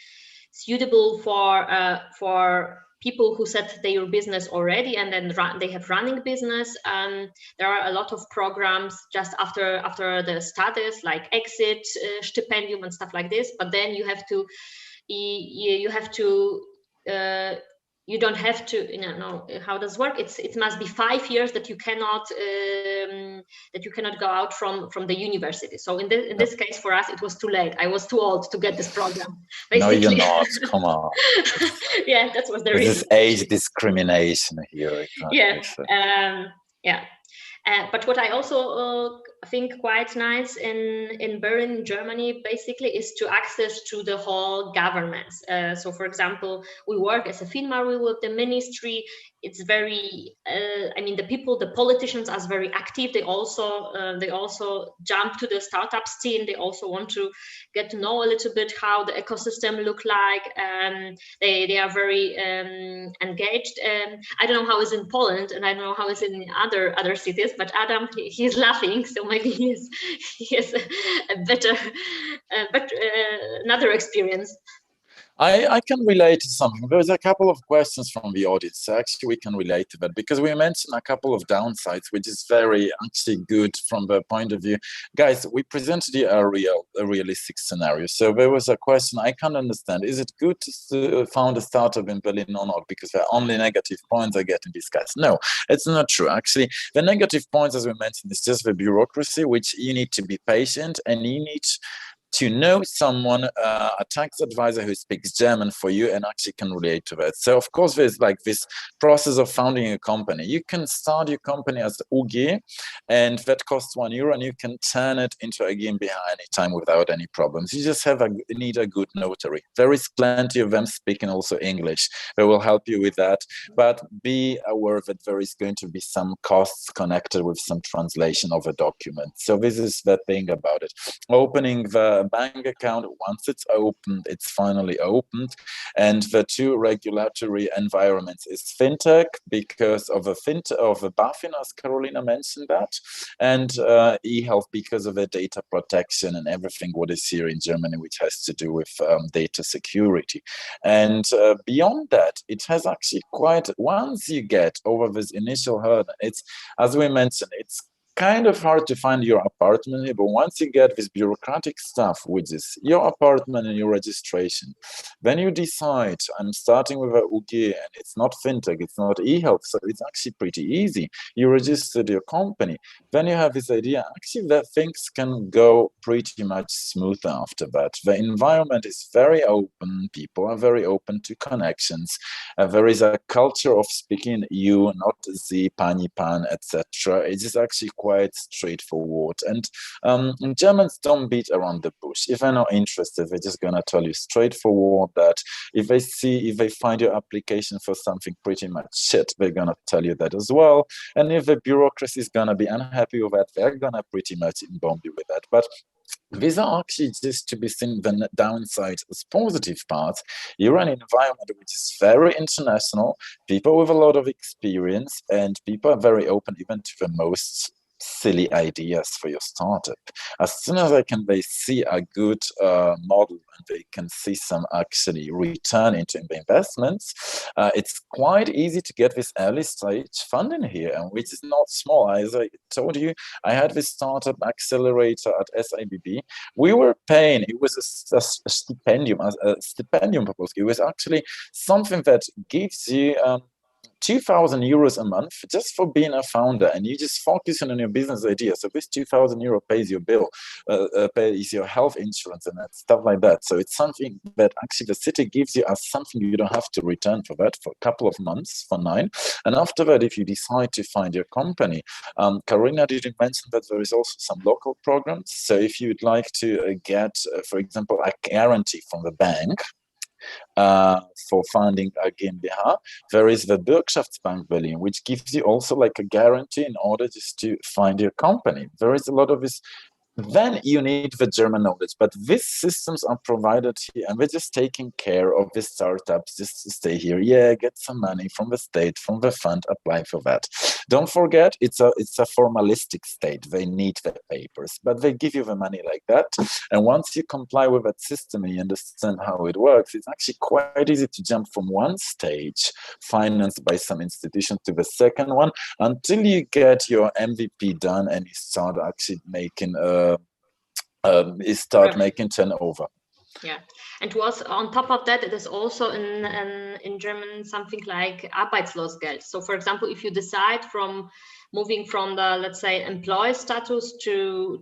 suitable for people who set their business already and then they have running business. There are a lot of programs just after the studies, like exit stipendium and stuff like this. But then you don't have to, no, how does it work? It must be 5 years that you cannot go out from the university. So in this case, for us, it was too late. I was too old to get this program. Basically. No, you're not. Come on. Yeah, that was the reason. This is age discrimination here. Exactly. Yeah. But what I also think quite nice in Berlin, Germany, basically, is to access to the whole governments. So, for example, we work as a FINMA with the ministry. It's very, the politicians are very active. They also jump to the startup scene. They also want to get to know a little bit how the ecosystem look like. They are very engaged. I don't know how it's in Poland, and I don't know how it's in other cities. But Adam, he's laughing, so maybe he has a better another experience. I can relate to something. There's a couple of questions from the audience. Actually, we can relate to that because we mentioned a couple of downsides, which is very actually good from the point of view. Guys, we presented you a realistic scenario. So there was a question I can't understand. Is it good to found a startup in Berlin or not? Because the only negative points I get in discuss. No, it's not true. Actually, the negative points, as we mentioned, is just the bureaucracy, which you need to be patient and you need to know someone, a tax advisor who speaks German for you and actually can relate to that. So of course, there's like this process of founding a company. You can start your company as UG and that costs €1 and you can turn it into a GmbH anytime without any problems. You just need a good notary. There is plenty of them speaking also English. They will help you with that, but be aware that there is going to be some costs connected with some translation of a document. So this is the thing about it. Opening the bank account, once it's opened, it's finally opened. And the two regulatory environments is fintech because of a BaFin, as Carolina mentioned that, and e-health because of the data protection and everything what is here in Germany, which has to do with data security. And beyond that, it has actually once you get over this initial hurdle, it's, as we mentioned, it's kind of hard to find your apartment here, but once you get this bureaucratic stuff, which is your apartment and your registration, then you decide, I'm starting with a UG and it's not fintech, it's not e-health, so it's actually pretty easy. You registered your company, then you have this idea, actually that things can go pretty much smooth after that. The environment is very open, people are very open to connections, there is a culture of speaking you, not the pani pan, etc. It is actually quite straightforward, and Germans don't beat around the bush. If they're not interested, they're just gonna tell you straightforward that if they find your application for something pretty much shit, they're gonna tell you that as well. And if the bureaucracy is gonna be unhappy with that, they're gonna pretty much bomb you with that. But these are actually just to be seen the downside as positive parts. You're an environment which is very international, people with a lot of experience, and people are very open even to the most silly ideas for your startup. As soon as they see a good model and they can see some actually return into the investments, it's quite easy to get this early stage funding here, and which is not small. As I told you, I had this startup accelerator at SIBB. We were paying, it was a stipendium, proposal. It was actually something that gives you 2,000 euros a month just for being a founder, and you just focusing on your business idea. So this 2,000 euro pays your bill, pays your health insurance and stuff like that. So it's something that actually the city gives you as something you don't have to return for that for a couple of months, for 9. And after that, if you decide to find your company, Karina didn't mention that there is also some local programs. So if you'd like to get, for example, a guarantee from the bank, for funding a GmbH, there is the Bürgschaftsbank Berlin, which gives you also like a guarantee in order just to find your company. There is a lot of this. Then you need the German knowledge, but these systems are provided here, and we're just taking care of the startups just to stay here. Yeah, get some money from the state, from the fund, apply for that. Don't forget, it's a formalistic state. They need the papers, but they give you the money like that. And once you comply with that system and you understand how it works, it's actually quite easy to jump from one stage, financed by some institution, to the second one, until you get your MVP done and you start actually making making turnover. Yeah, and was on top of that, it is also in German something like Arbeitslosengeld. So, for example, if you decide from moving from the, let's say, employee status to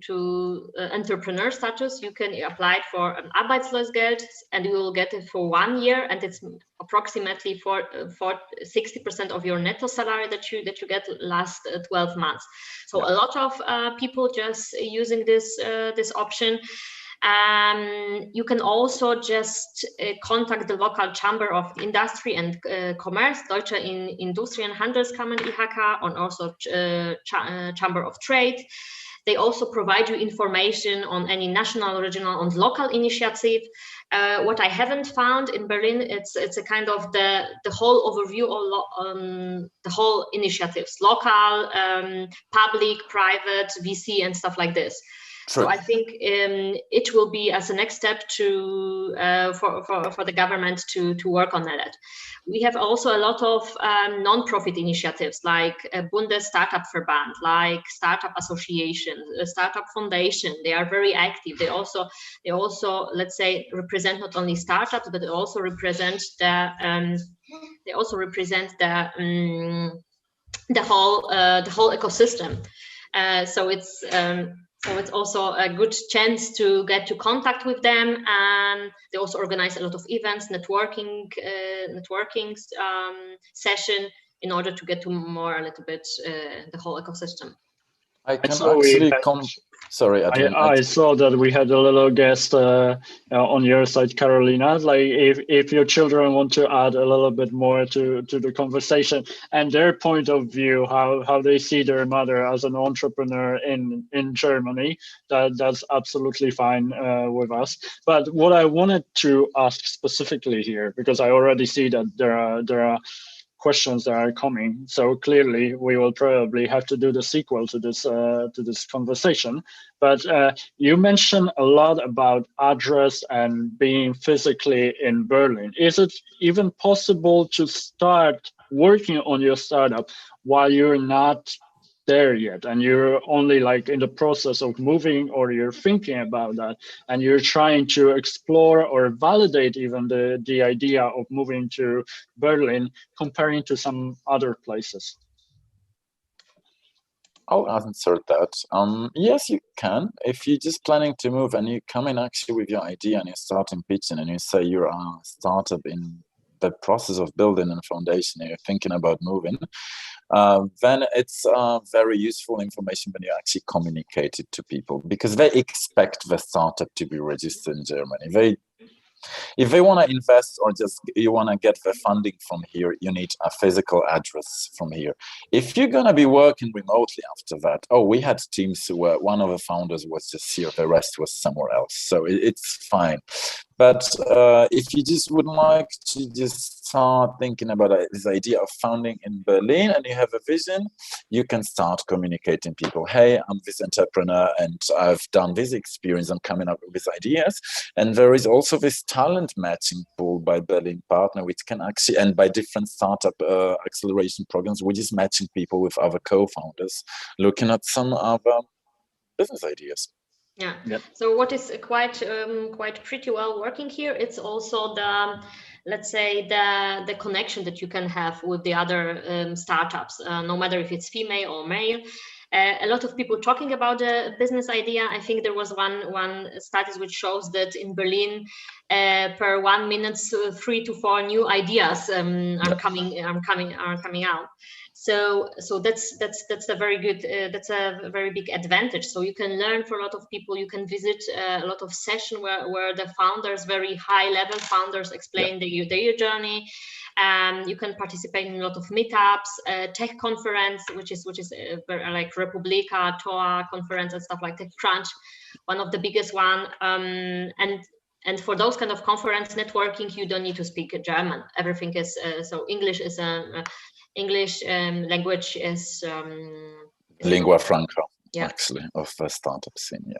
entrepreneur status, you can apply for an Arbeitslosengeld, and you will get it for 1 year, and it's approximately for 60% of your netto salary that you get last 12 months. So yeah. A lot of people just using this option. You can also just contact the local Chamber of Industry and Commerce, Deutsche Industrie- und Handelskammer, IHK, and also Chamber of Trade. They also provide you information on any national, regional, and local initiative. What I haven't found in Berlin, it's a kind of the whole overview of the whole initiatives, local, public, private, VC, and stuff like this. True. So I think it will be as a next step to for the government to work on that. We have also a lot of non-profit initiatives like Bundes Startup-Verband, like Startup Association, Startup Foundation. They are very active. They also let's say represent not only startups, but they also represent the whole ecosystem. So it's also a good chance to get to contact with them. They also organize a lot of events, networking session in order to get to more a little bit the whole ecosystem. I can actually Sorry, I saw that we had a little guest on your side, Carolina. Like, if your children want to add a little bit more to the conversation and their point of view, how they see their mother as an entrepreneur in Germany, that's absolutely fine with us. But what I wanted to ask specifically here, because I already see that there are questions that are coming. So clearly, we will probably have to do the sequel to this conversation. But you mentioned a lot about address and being physically in Berlin. Is it even possible to start working on your startup while you're not there yet, and you're only like in the process of moving, or you're thinking about that, and you're trying to explore or validate even the idea of moving to Berlin, comparing to some other places? I'll answer that. Yes, you can. If you're just planning to move and you come in actually with your idea and you're starting pitching and you say you're a startup in the process of building a foundation and you're thinking about moving, then it's very useful information when you actually communicate it to people, because they expect the startup to be registered in Germany. If they want to invest or just you want to get the funding from here, you need a physical address from here. If you're going to be working remotely after that, we had teams where one of the founders was just here, the rest was somewhere else. So it's fine. But if you just would like to just start thinking about this idea of founding in Berlin and you have a vision, you can start communicating people. Hey, I'm this entrepreneur and I've done this experience. I'm coming up with ideas. And there is also this talent matching pool by Berlin Partner, which can actually, and by different startup acceleration programs, which is matching people with other co-founders, looking at some other business ideas. Yeah. Yep. So what is quite pretty well working here, it's also the, let's say, the connection that you can have with the other startups, no matter if it's female or male. A lot of people talking about a business idea. I think there was one study which shows that in Berlin, per 1 minute, 3 to 4 new ideas are coming out. So that's a very good, that's a very big advantage. So you can learn from a lot of people. You can visit a lot of sessions where the founders, very high level founders, explain their journey. You can participate in a lot of meetups, tech conference, which is like Republika, TOA conference and stuff like TechCrunch, one of the biggest one. And for those kind of conference networking, you don't need to speak German. Everything is so English is English language is lingua franca, actually, of the startup scene.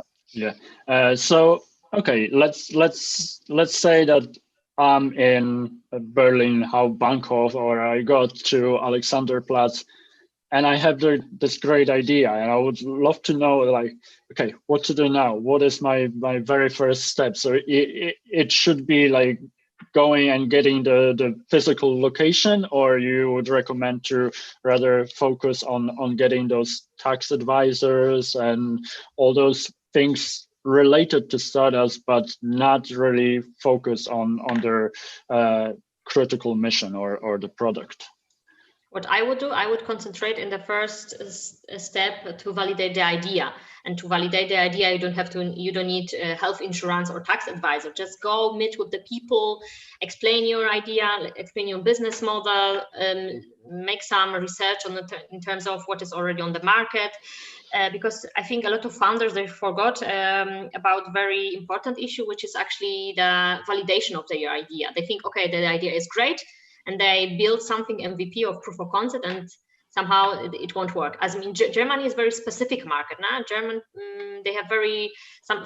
So okay, let's say that I'm in Berlin Hauptbahnhof, or I got to Alexanderplatz, and I have this great idea, and I would love to know, like, okay, what to do now? What is my very first step? So it should be like going and getting the physical location, or you would recommend to rather focus on getting those tax advisors and all those things related to startups, but not really focus on their critical mission or the product? What I would do, I would concentrate in the first step to validate the idea. And to validate the idea, you don't need health insurance or tax advisor. Just go meet with the people, explain your idea, explain your business model, make some research on in terms of what is already on the market. Because I think a lot of founders, they forgot about very important issue, which is actually the validation of their idea. They think, okay, the idea is great, and they build something MVP of proof of concept, and somehow it won't work. As I mean, Germany is a very specific market. Now, German, they have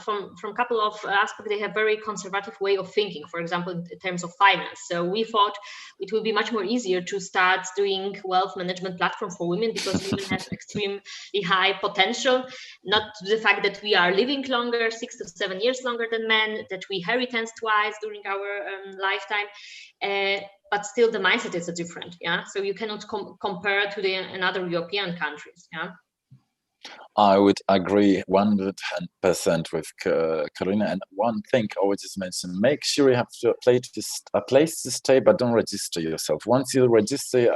from a couple of aspects, they have very conservative way of thinking, for example, in terms of finance. So we thought it would be much more easier to start doing wealth management platform for women, because women have extremely high potential, not the fact that we are living longer, 6 to 7 years longer than men, that we inheritance twice during our lifetime. But still the mindset is different, so you cannot compare to another European countries. I would agree 100% with Karina. And one thing I would just mention, make sure you have a place to stay, but don't register yourself. Once you register,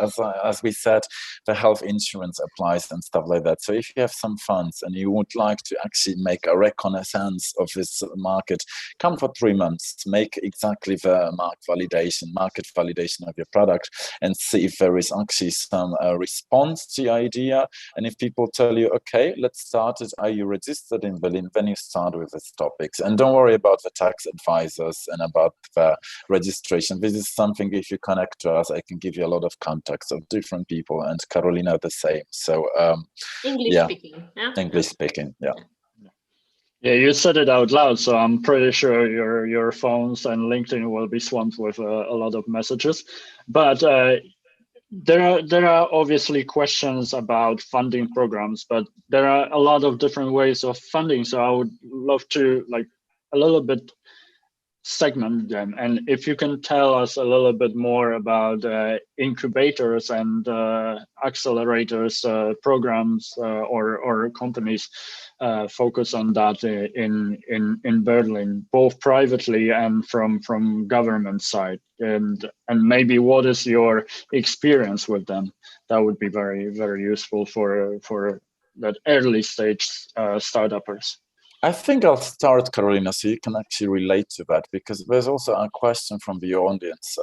as we said, the health insurance applies and stuff like that. So if you have some funds and you would like to actually make a reconnaissance of this market, come for 3 months, make exactly the market validation of your product, and see if there is actually some response to the idea. And if people tell you, okay, let's start it, are you registered in Berlin? Then you start with these topics. And don't worry about the tax advisors and about the registration. This is something, if you connect to us, I can give you a lot of contacts of different people, and Carolina the same. So English speaking. English speaking, Yeah, you said it out loud, so I'm pretty sure your phones and LinkedIn will be swamped with a lot of messages. But there are obviously questions about funding programs, but there are a lot of different ways of funding. So I would love to a little bit segment them. And if you can tell us a little bit more about incubators and accelerators programs or companies focus on that in Berlin, both privately and from government side, and maybe what is your experience with them? That would be very, very useful for that early stage startuppers. I think I'll start, Carolina, so you can actually relate to that, because there's also a question from the audience.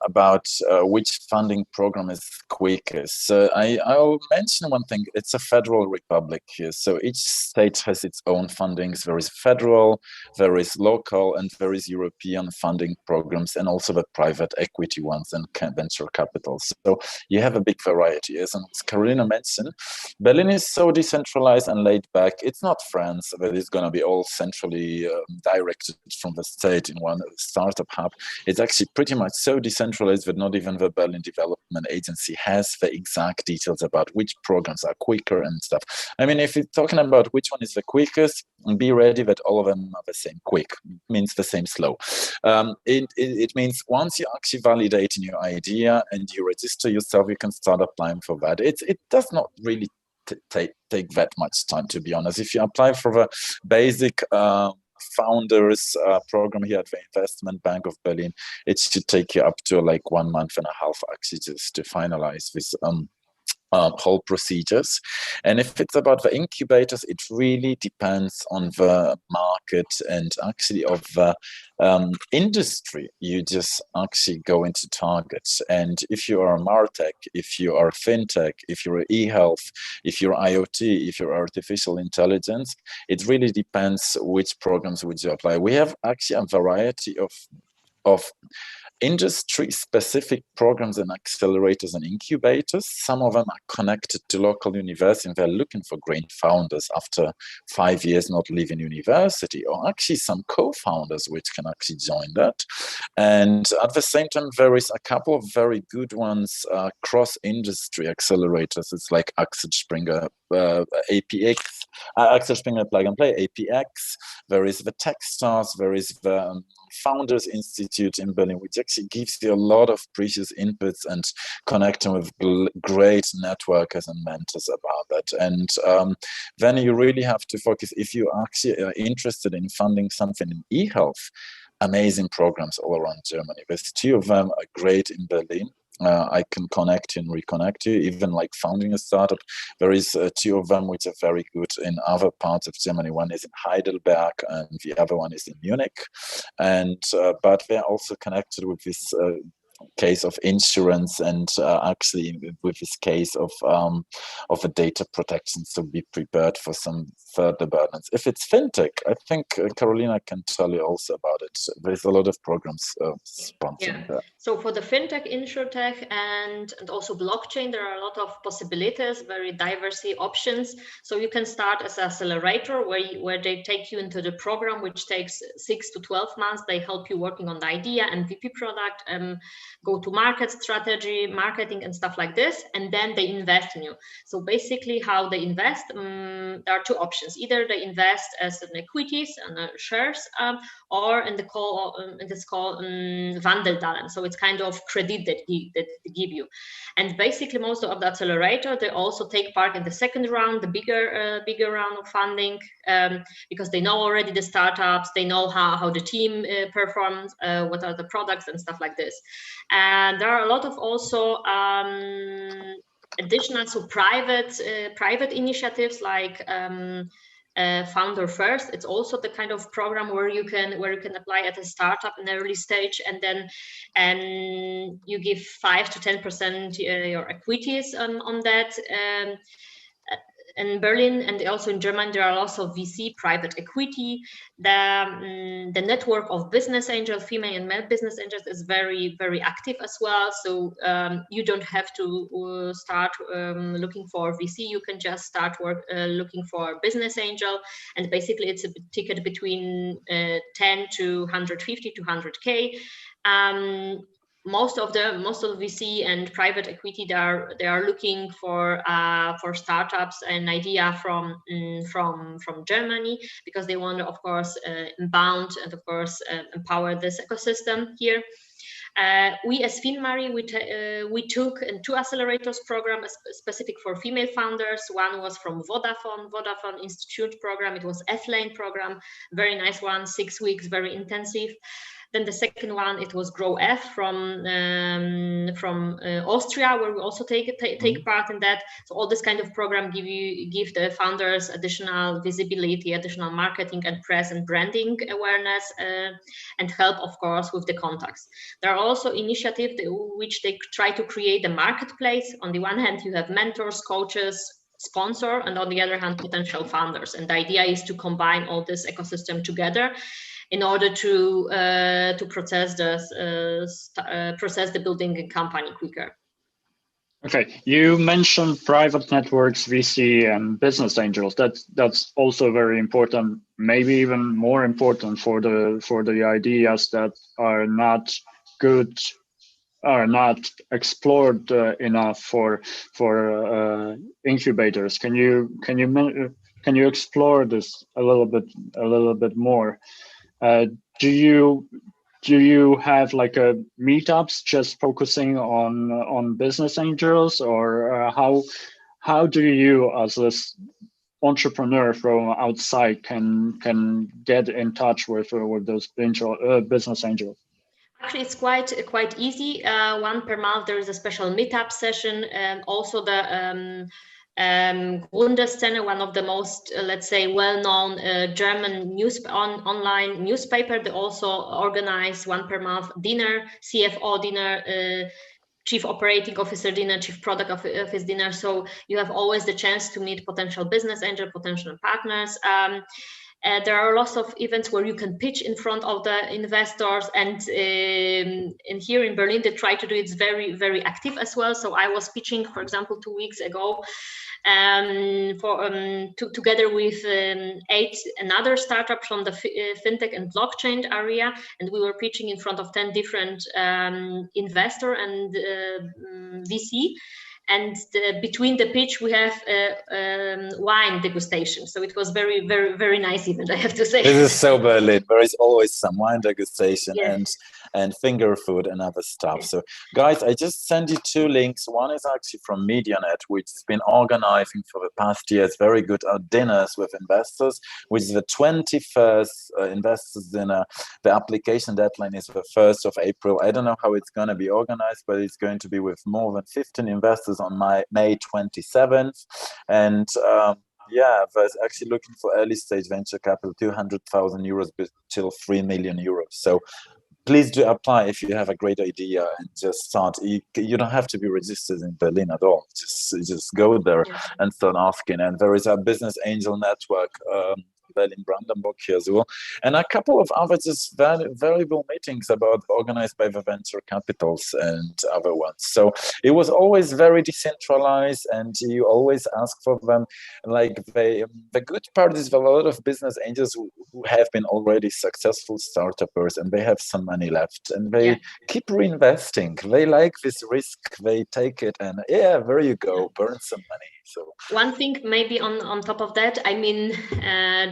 about which funding program is quickest. So I'll mention one thing. It's a federal republic here. So each state has its own fundings. There is federal, there is local, and there is European funding programs, and also the private equity ones and venture capital. So you have a big variety. As Carolina mentioned, Berlin is so decentralized and laid back. It's not France that is going to be all centrally directed from the state in one startup hub. It's actually pretty much so decentralized that not even the Berlin Development Agency has the exact details about which programs are quicker and stuff. I mean, if you're talking about which one is the quickest, be ready that all of them are the same. Quick means the same slow. It means once you actually validate a new idea and you register yourself, you can start applying for that. It does not really take that much time, to be honest. If you apply for the basic founders program here at the Investment Bank of Berlin, it should take you up to like 1.5 months actually just to finalize this whole procedures. And if it's about the incubators, it really depends on the market and actually of the industry you just actually go into targets. And if you are a MarTech, if you are FinTech, if you're e-health, if you're IoT, if you're artificial intelligence, it really depends which programs would you apply. We have actually a variety of industry-specific programs and accelerators and incubators. Some of them are connected to local universities, and they're looking for great founders after 5 years not leaving university, or actually some co-founders which can actually join that. And at the same time, there is a couple of very good ones, cross-industry accelerators. It's like Axel Springer APX, Axel Springer Plug and Play, APX. There is the Techstars, there is the Founders Institute in Berlin, which actually gives you a lot of precious inputs and connecting with great networkers and mentors about that. And then you really have to focus, if you actually are interested in funding something in e-health, amazing programs all around Germany. There's 2 of them are great in Berlin. I can connect you and reconnect you, even like founding a startup. There is 2 of them which are very good in other parts of Germany. One is in Heidelberg and the other one is in Munich. And but they're also connected with this case of insurance and actually with this case of a data protection, so be prepared for some further burdens. If it's fintech, I think Carolina can tell you also about it. There's a lot of programs sponsoring that. So for the fintech, insurtech, and also blockchain, there are a lot of possibilities, very diverse options. So you can start as an accelerator where they take you into the program, which takes 6 to 12 months. They help you working on the idea, MVP product, go-to-market strategy, marketing, and stuff like this, and then they invest in you. So basically, how they invest, there are 2 options. Either they invest as in equities and shares, or in this called Wandeldarlehen. So it's kind of credit that they give you. And basically, most of the accelerator, they also take part in the second round, the bigger round of funding, because they know already the startups, they know how the team performs, what are the products and stuff like this. And there are a lot of also additional, so private initiatives like Founder First. It's also the kind of program where you can apply at a startup in the early stage, and then you give 5 to 10% your equities on that. In Berlin and also in Germany, there are also VC, private equity. The network of business angels, female and male business angels, is very, very active as well. So you don't have to start looking for VC. You can just start looking for business angel. And basically, it's a ticket between 10 to 150 to 100K. Most of the VC and private equity, they are looking for startups and idea from Germany, because they want to, of course, inbound and of course empower this ecosystem here. We as FinMari, we took 2 accelerators program specific for female founders. One was from Vodafone Institute program. It was F-Lane program, very nice one, 6 weeks, very intensive. Then the second one, it was Grow F from Austria, where we also take part in that. So all this kind of program give the founders additional visibility, additional marketing and press and branding awareness, and help, of course, with the contacts. There are also initiatives which they try to create a marketplace. On the one hand, you have mentors, coaches, sponsor, and on the other hand, potential founders. And the idea is to combine all this ecosystem together in order to process the building a company quicker. Okay, you mentioned private networks, VC, and business angels. That's also very important. Maybe even more important for the ideas that are not good, are not explored enough for incubators. Can you explore this a little bit more? Do you have like a meetups just focusing on business angels, or how do you as this entrepreneur from outside can get in touch with those business angels? Actually, it's quite easy. One per month, there is a special meetup session, and also the Gründerszene, one of the most, let's say, well-known German online newspaper. They also organize one per month dinner, CFO dinner, Chief Operating Officer dinner, Chief Product Office dinner. So you have always the chance to meet potential business angel, potential partners. There are lots of events where you can pitch in front of the investors, and here in Berlin, they try to do it very, very active as well. So I was pitching, for example, 2 weeks ago, together with 8 another startups from the fintech and blockchain area, and we were pitching in front of 10 different investor and VC. And between the pitch, we have wine degustation. So it was very, very, very nice event, I have to say. This is so Berlin. There is always some wine degustation, yes, and finger food and other stuff. Yes. So guys, I just sent you 2 links. One is actually from MediaNet, which has been organizing for the past years very good dinners with investors, which is the 21st investors dinner. The application deadline is the 1st of April. I don't know how it's going to be organized, but it's going to be with more than 15 investors on May 27th. And yeah, there's actually looking for early stage venture capital, 200,000 euros till 3 million euros. So please do apply if you have a great idea and just start. You don't have to be registered in Berlin at all. Just go there and start asking. And there is a business angel network, Berlin-Brandenburg here as well, and a couple of other just valuable meetings organized by the venture capitals and other ones. So it was always very decentralized, and you always ask for them. Like the good part is that a lot of business angels who have been already successful startups, and they have some money left, and they keep reinvesting. They like this risk, they take it, and there you go, burn some money. So one thing maybe on top of that, I mean,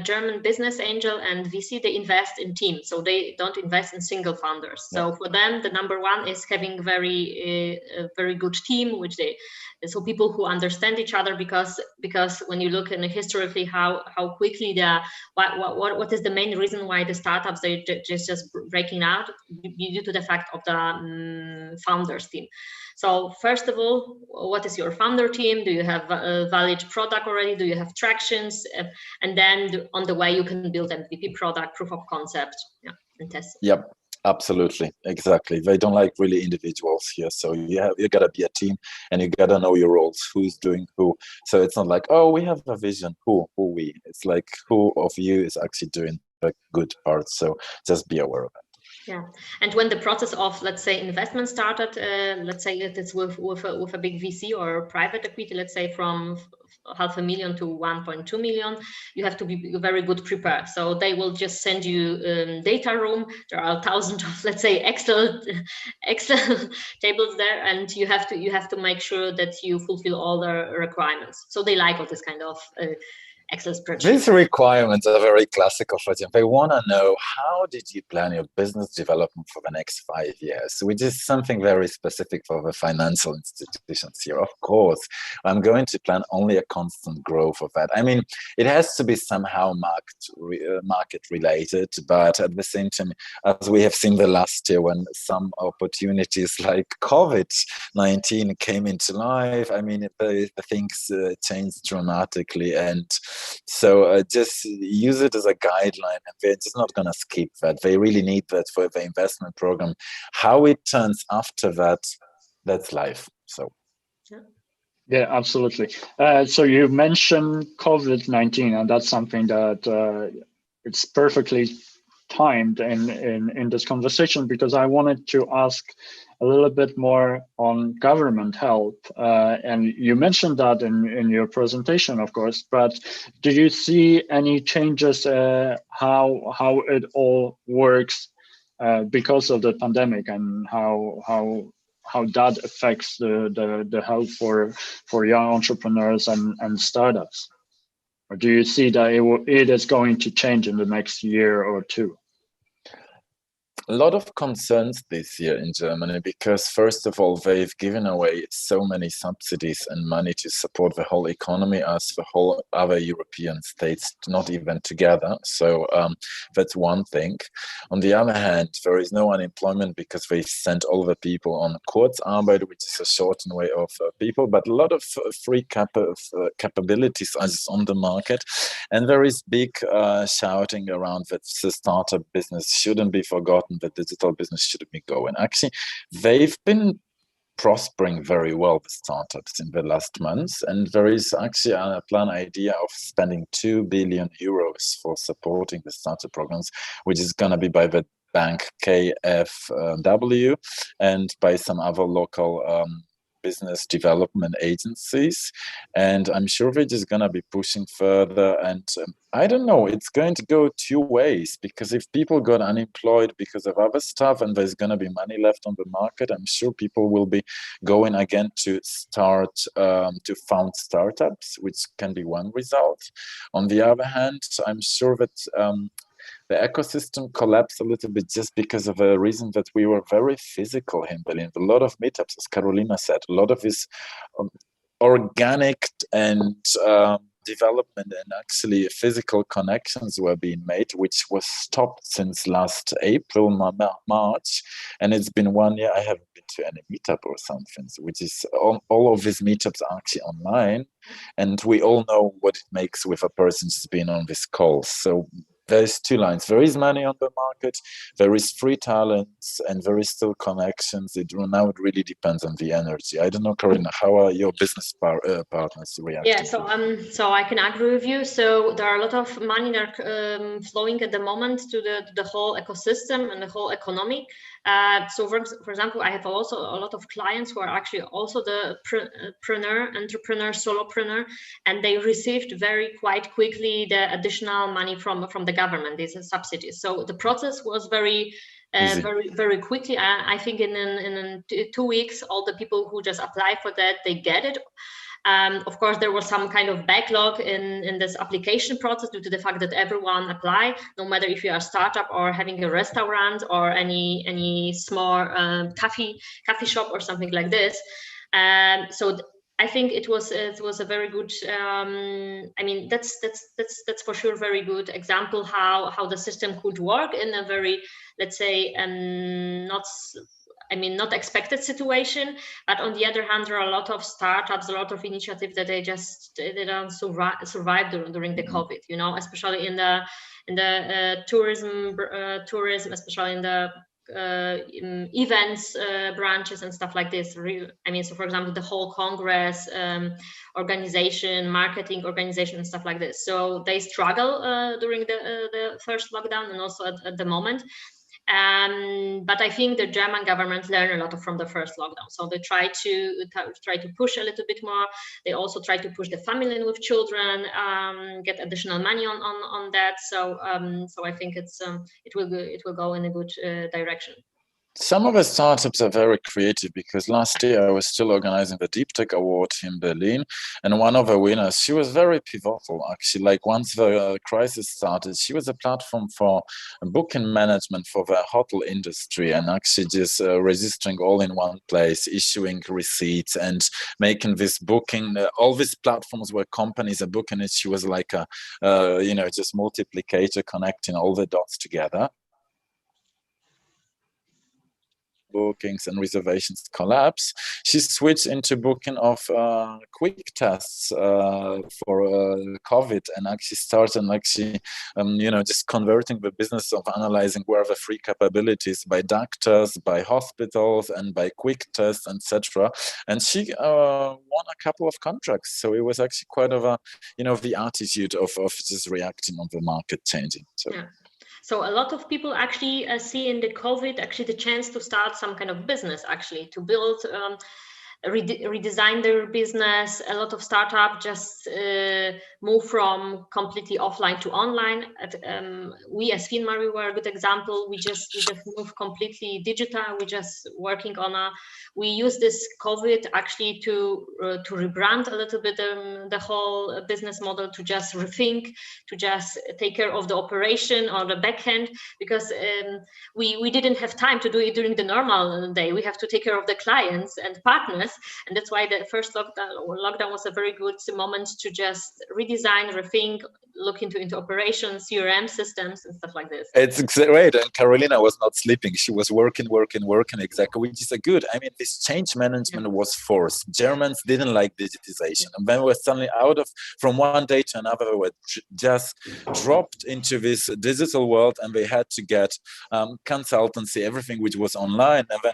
German business angel and VC, they invest in teams, so they don't invest in single founders. So for them, the number one is having a very good team, so people who understand each other, because when you look in historically how quickly what is the main reason why the startups they just breaking out, due to the fact of the founders team. So first of all, what is your founder team? Do you have a valid product already? Do you have tractions? And then on the way you can build MVP product, proof of concept, and test it. Yep. Absolutely, exactly. They don't like really individuals here, so you gotta be a team, and you gotta know your roles. Who's doing who? So it's not like, oh, we have a vision. Who we? It's like, who of you is actually doing the good part? So just be aware of it. Yeah, and when the process of, let's say, investment started, let's say that it's with a big VC or private equity, let's say from 500,000 to 1.2 million, you have to be very good prepared. So they will just send you data room. There are thousands of, let's say, Excel tables there, and you have to make sure that you fulfill all the requirements. So they like all this kind of Excel spreadsheet. These requirements are very classical for them. They want to know, how did you plan your business development for the next 5 years, which is something very specific for the financial institutions here. Of course, I'm going to plan only a constant growth of that. I mean, it has to be somehow market related, but at the same time, as we have seen the last year when some opportunities like COVID-19 came into life, I mean, the things changed dramatically, and so just use it as a guideline, and they're just not going to skip that. They really need that for the investment program. How it turns after that, that's life. So. Yeah, absolutely. So you mentioned COVID-19, and that's something that it's perfectly timed in this conversation, because I wanted to ask a little bit more on government help. And you mentioned that in your presentation, of course, but do you see any changes how it all works because of the pandemic, and how that affects the help for young entrepreneurs and startups? Or do you see that it is going to change in the next year or two? A lot of concerns this year in Germany, because first of all, they've given away so many subsidies and money to support the whole economy as the whole other European states not even together. So that's one thing. On the other hand, there is no unemployment because they've sent all the people on Kurzarbeit, which is a shortened way of people, but a lot of free capabilities are just on the market. And there is big shouting around that the startup business shouldn't be forgotten, the digital business should be going. Actually, they've been prospering very well, the startups, in the last months, and there is actually a plan idea of spending 2 billion euros for supporting the startup programs, which is going to be by the bank KfW and by some other local business development agencies, and I'm sure we're just gonna be pushing further. And I don't know, it's going to go two ways, because if people got unemployed because of other stuff and there's gonna be money left on the market, I'm sure people will be going again to start to found startups, which can be one result. On the other hand, I'm sure that the ecosystem collapsed a little bit just because of a reason that we were very physical in Berlin. A lot of meetups, as Carolina said, a lot of this organic and development and actually physical connections were being made, which was stopped since last April, March. And it's been 1 year I haven't been to any meetup or something, which is all of these meetups are actually online. And we all know what it makes with a person just being on this call. So there's two lines. There is money on the market, there is free talents, and there is still connections. Now it really depends on the energy. I don't know, Karina, how are your business partners reacting? Yeah, so I can agree with you. So there are a lot of money that are flowing at the moment to the whole ecosystem and the whole economy. So for example, I have also a lot of clients who are actually also the entrepreneur, solopreneur, and they received quite quickly the additional money from the government, these subsidies. So the process was very quickly. I think in 2 weeks, all the people who just apply for that, they get it. Of course, there was some kind of backlog in this application process due to the fact that everyone applied, no matter if you are a startup or having a restaurant or any small coffee shop or something like this. So I think it was a very good. I mean, that's for sure very good example how the system could work in a very, let's say, not expected situation. But on the other hand, there are a lot of startups, a lot of initiatives that they don't survive during the COVID. You know, especially in the tourism, especially in the events branches and stuff like this. So for example, the whole Congress organization, marketing organization, and stuff like this. So they struggle during the first lockdown and also at the moment. But I think the German government learned a lot from the first lockdown. So they try to push a little bit more. They also try to push the family with children, get additional money on that. So I think it will go in a good direction. Some of the startups are very creative because last year I was still organizing the Deep Tech Award in Berlin, and one of the winners, she was very pivotal actually. Like once the crisis started, she was a platform for booking management for the hotel industry, and actually just registering all in one place, issuing receipts, and making this booking. All these platforms where companies are booking it, she was like a just multiplicator connecting all the dots together. Bookings and reservations collapse, she switched into booking of quick tests for COVID, and actually started just converting the business of analyzing where the free capabilities by doctors, by hospitals, and by quick tests, etc. And she won a couple of contracts. So it was actually quite of a, the attitude of just reacting on the market changing. So. Yeah. So a lot of people actually see in the COVID actually the chance to start some kind of business, actually to build, redesign their business. A lot of startups just move from completely offline to online. We as FinMarie were a good example. We just moved completely digital. We just working on we use this COVID actually to rebrand a little bit the whole business model, to just rethink, to just take care of the operation or the back end, because we didn't have time to do it during the normal day. We have to take care of the clients and partners, and that's why the first lockdown was a very good moment to just redesign, rethink, look into operations, CRM systems and stuff like this. It's great. And Carolina was not sleeping. She was working exactly, which is a good. I mean, this change management was forced. Germans didn't like digitization. And then we were suddenly from one day to another, we were just dropped into this digital world, and they had to get consultancy, everything which was online. And then,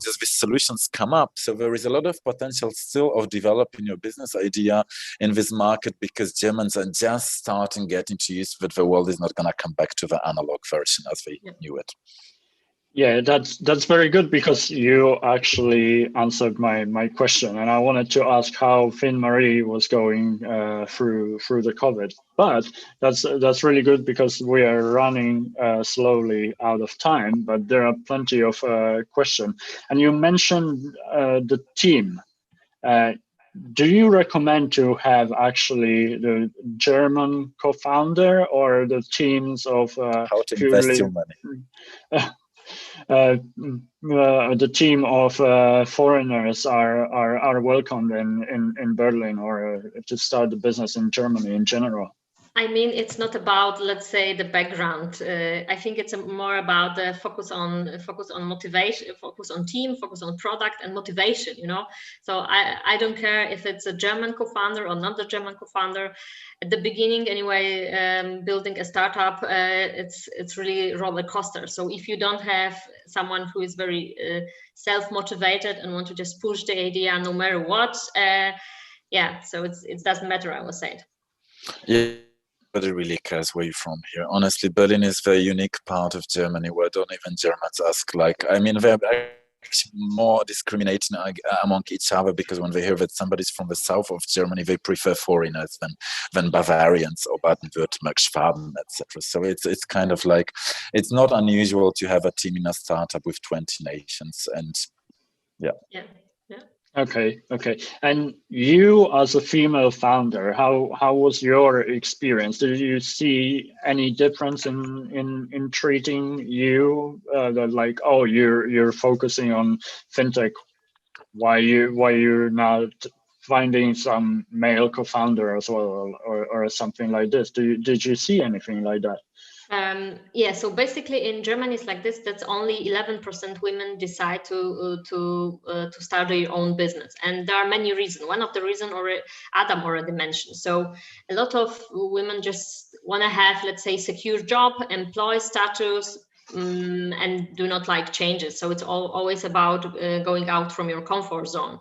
just these solutions come up. So there is a lot of potential still of developing your business idea in this market, because Germans are just starting getting to use that the world is not going to come back to the analog version as they knew it. Yeah, that's very good, because you actually answered my question, and I wanted to ask how FinMarie was going through the COVID. But that's really good, because we are running slowly out of time, but there are plenty of questions. And you mentioned the team. Do you recommend to have actually the German co-founder or the teams of how to invest your money? The team of foreigners are welcomed in Berlin, or to start the business in Germany in general? I mean, it's not about, let's say, the background. I think it's more about the focus on motivation, focus on team, focus on product and motivation. So I don't care if it's a German co-founder or not the German co-founder. At the beginning, anyway, building a startup, it's really roller coaster. So if you don't have someone who is very self-motivated and want to just push the idea no matter what, so it doesn't matter, I would say. Yeah. Nobody really cares where you're from here. Honestly, Berlin is a very unique part of Germany where don't even Germans ask. They're actually more discriminating among each other, because when they hear that somebody's from the south of Germany, they prefer foreigners than Bavarians or Baden-Württemberg, Schwaben, etc. So it's kind of like, it's not unusual to have a team in a startup with 20 nations, and yeah. Okay. And you, as a female founder, how was your experience? Did you see any difference in treating you? Like, oh, you're focusing on fintech. Why you're not finding some male co-founder as well, or something like this? Did you see anything like that? So basically in Germany it's like this, that's only 11% women decide to start their own business, and there are many reasons. One of the reasons Adam already mentioned. So a lot of women just want to have, let's say, secure job, employee status, and do not like changes. So it's always about going out from your comfort zone.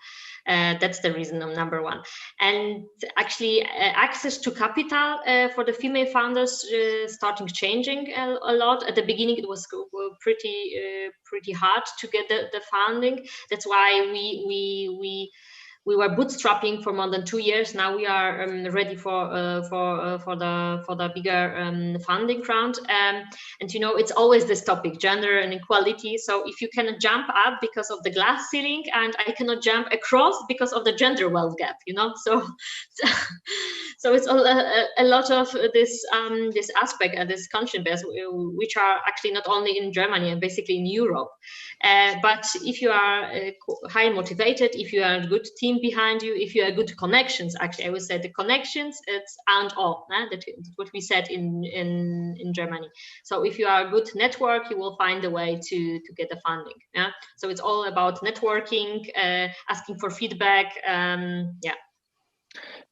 That's the reason number one. And actually access to capital for the female founders starting changing a lot. At the beginning it was pretty hard to get the funding. That's why we we were bootstrapping for more than 2 years. Now we are ready for the bigger funding round. And it's always this topic, gender and equality. So if you can jump up because of the glass ceiling, and I cannot jump across because of the gender wealth gap, so so it's a lot of this aspect and this consciousness, which are actually not only in Germany and basically in Europe. But if you are highly motivated, if you are a good team behind you, if you are good connections, actually, I would say the connections, it's and all. That's what we said in Germany. So if you are a good network, you will find a way to get the funding. Yeah. So it's all about networking, asking for feedback. Yeah.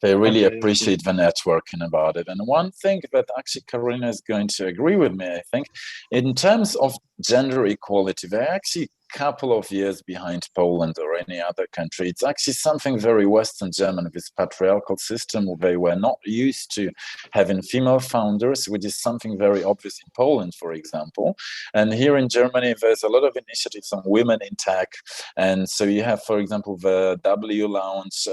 They really appreciate the networking about it. And one thing that actually Karolina is going to agree with me, I think, in terms of gender equality, they're actually a couple of years behind Poland or any other country. It's actually something very Western German, this patriarchal system. They were not used to having female founders, which is something very obvious in Poland, for example. And here in Germany, there's a lot of initiatives on women in tech. And so you have, for example, the W Lounge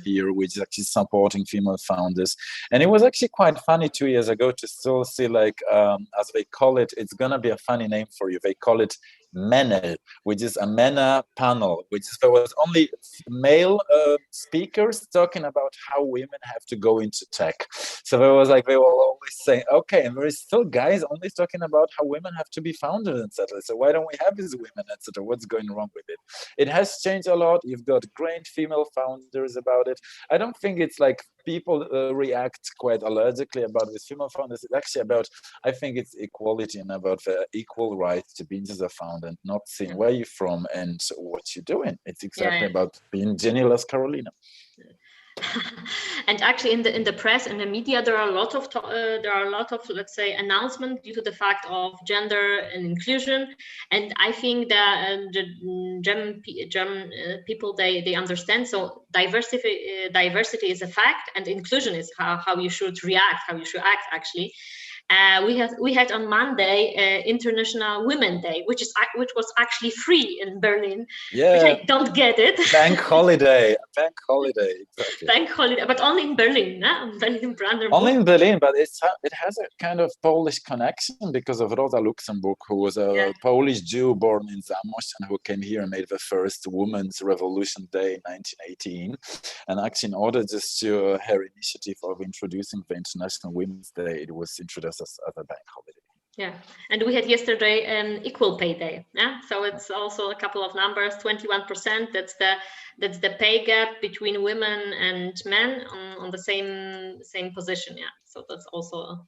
here, which is actually supporting female founders. And it was actually quite funny 2 years ago to still see, like, as they call it, it's going to be a funny name for you. They call it MENA, which is a MENA panel, which is, there was only male speakers talking about how women have to go into tech. So there was like, they were always saying, okay, and there is still guys only talking about how women have to be founded, etc. So why don't we have these women, etc.? What's going wrong with it? It has changed a lot. You've got great female founders about it. I don't think it's like people react quite allergically about this female founders. It's actually about, I think it's equality and about the equal right to be as a founder and not seeing where you're from and what you're doing. It's exactly about being genuine as Karolina. And actually, in the press and the media, there are a lot of let's say announcements due to the fact of gender and inclusion. And I think that the German people they understand. So diversity is a fact, and inclusion is how you should react, how you should act. Actually. We had on Monday International Women's Day, which was actually free in Berlin. Yeah, which I don't get it. Bank holiday, exactly. Bank holiday, but only in Berlin, Berlin, Brandenburg. Only in Berlin, but it has a kind of Polish connection because of Rosa Luxemburg, who was a Polish Jew born in Zamość and who came here and made the first Women's Revolution Day in 1918. And actually, in order just to her initiative of introducing the International Women's Day, it was introduced as a bank holiday. Yeah, and we had yesterday an equal pay day. Yeah, so it's also a couple of numbers. 21%. That's the pay gap between women and men on the same position. Yeah, so that's also.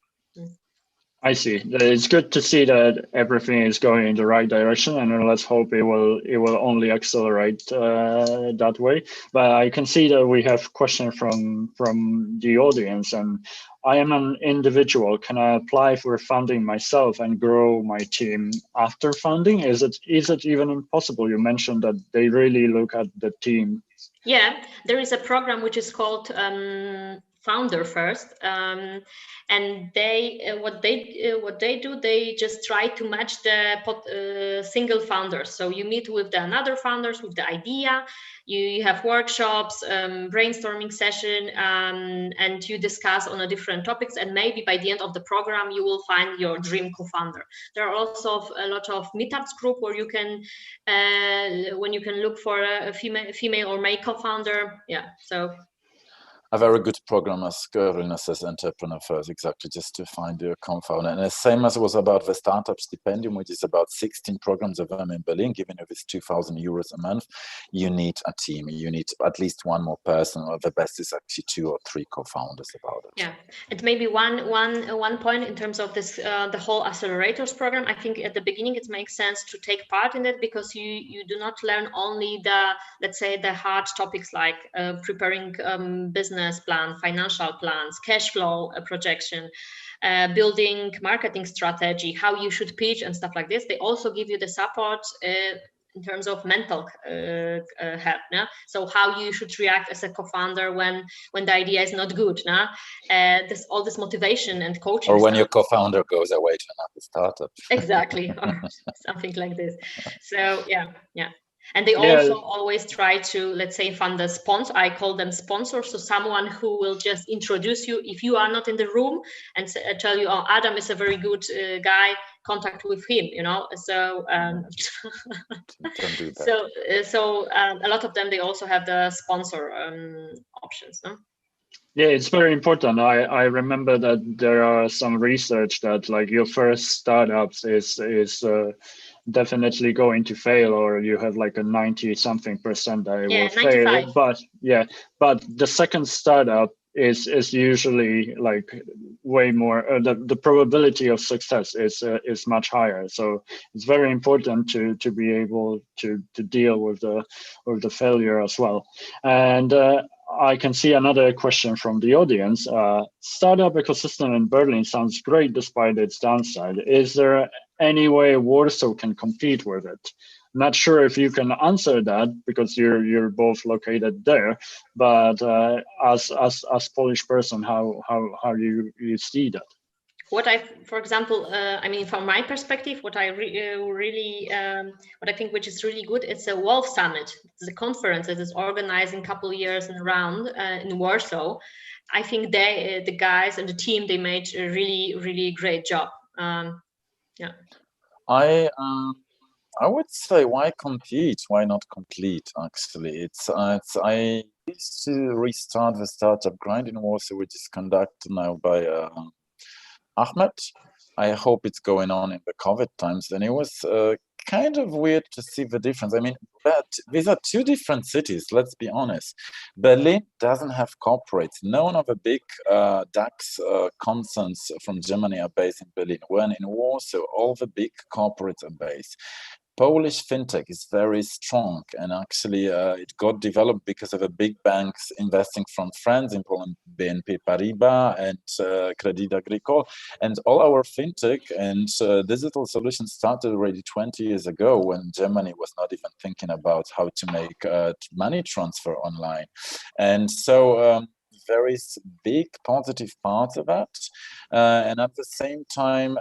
I see. It's good to see that everything is going in the right direction, and let's hope it will only accelerate that way. But I can see that we have questions from the audience, and I am an individual. Can I apply for funding myself and grow my team after funding? Is it even possible? You mentioned that they really look at the team. Yeah, there is a program which is called Founder First, and what they do, they just try to match the single founders. So you meet with the another founders with the idea, you have workshops, brainstorming session, and you discuss on a different topics, and maybe by the end of the program you will find your dream co-founder. There are also a lot of meetups group where you can look for a female or male co-founder. Yeah, so. A very good program, as Karolina says, Entrepreneur First, exactly, just to find your co-founder. And the same as was about the Startup Stipendium, which is about 16 programs of them in Berlin, giving you this 2,000 euros a month. You need a team. You need at least one more person, or the best is actually 2 or 3 co-founders about it. Yeah, and maybe one point in terms of this, the whole accelerators program. I think at the beginning it makes sense to take part in it because you do not learn only let's say the hard topics like preparing business plan, financial plans, cash flow projection, building marketing strategy, how you should pitch and stuff like this. They also give you the support in terms of mental health. So how you should react as a co-founder when the idea is not good. All this motivation and coaching. Or when your co-founder goes away to another startup. Exactly, or something like this. So yeah. And they also always try to, let's say, fund a sponsor. I call them sponsors. So someone who will just introduce you if you are not in the room and tell you, oh, Adam is a very good guy, contact with him, So don't do that. So a lot of them, they also have the sponsor options, no? Yeah, it's very important. I remember that there are some research that like your first startups is definitely going to fail, or you have like a 90-something% that it will 95. fail. But the second startup is usually like way more. The probability of success is much higher. So it's very important to be able to deal with the failure as well. And I can see another question from the audience. Startup ecosystem in Berlin sounds great despite its downside. Is there any way Warsaw can compete with it? Not sure if you can answer that because you're both located there, but as Polish person, how you see that? For example, I mean, from my perspective, what I what I think which is really good, it's a Wolf Summit. It's a conference that is organized in a couple of years and around in Warsaw. I think the guys and the team, they made a really great job. Yeah. I would say, why compete? Why not complete? Actually, I used to restart the startup grind in Warsaw, which is conducted now by Ahmed. I hope it's going on in the COVID times, and it was kind of weird to see the difference. I mean, but these are two different cities, let's be honest. Berlin doesn't have corporates. None of the big DAX concerns from Germany are based in Berlin, when in Warsaw, all the big corporates are based. Polish fintech is very strong, and actually it got developed because of the big banks investing from France in Poland, BNP Paribas and Crédit Agricole, and all our fintech and digital solutions started already 20 years ago, when Germany was not even thinking about how to make money transfer online. And so there is big positive parts of that, and at the same time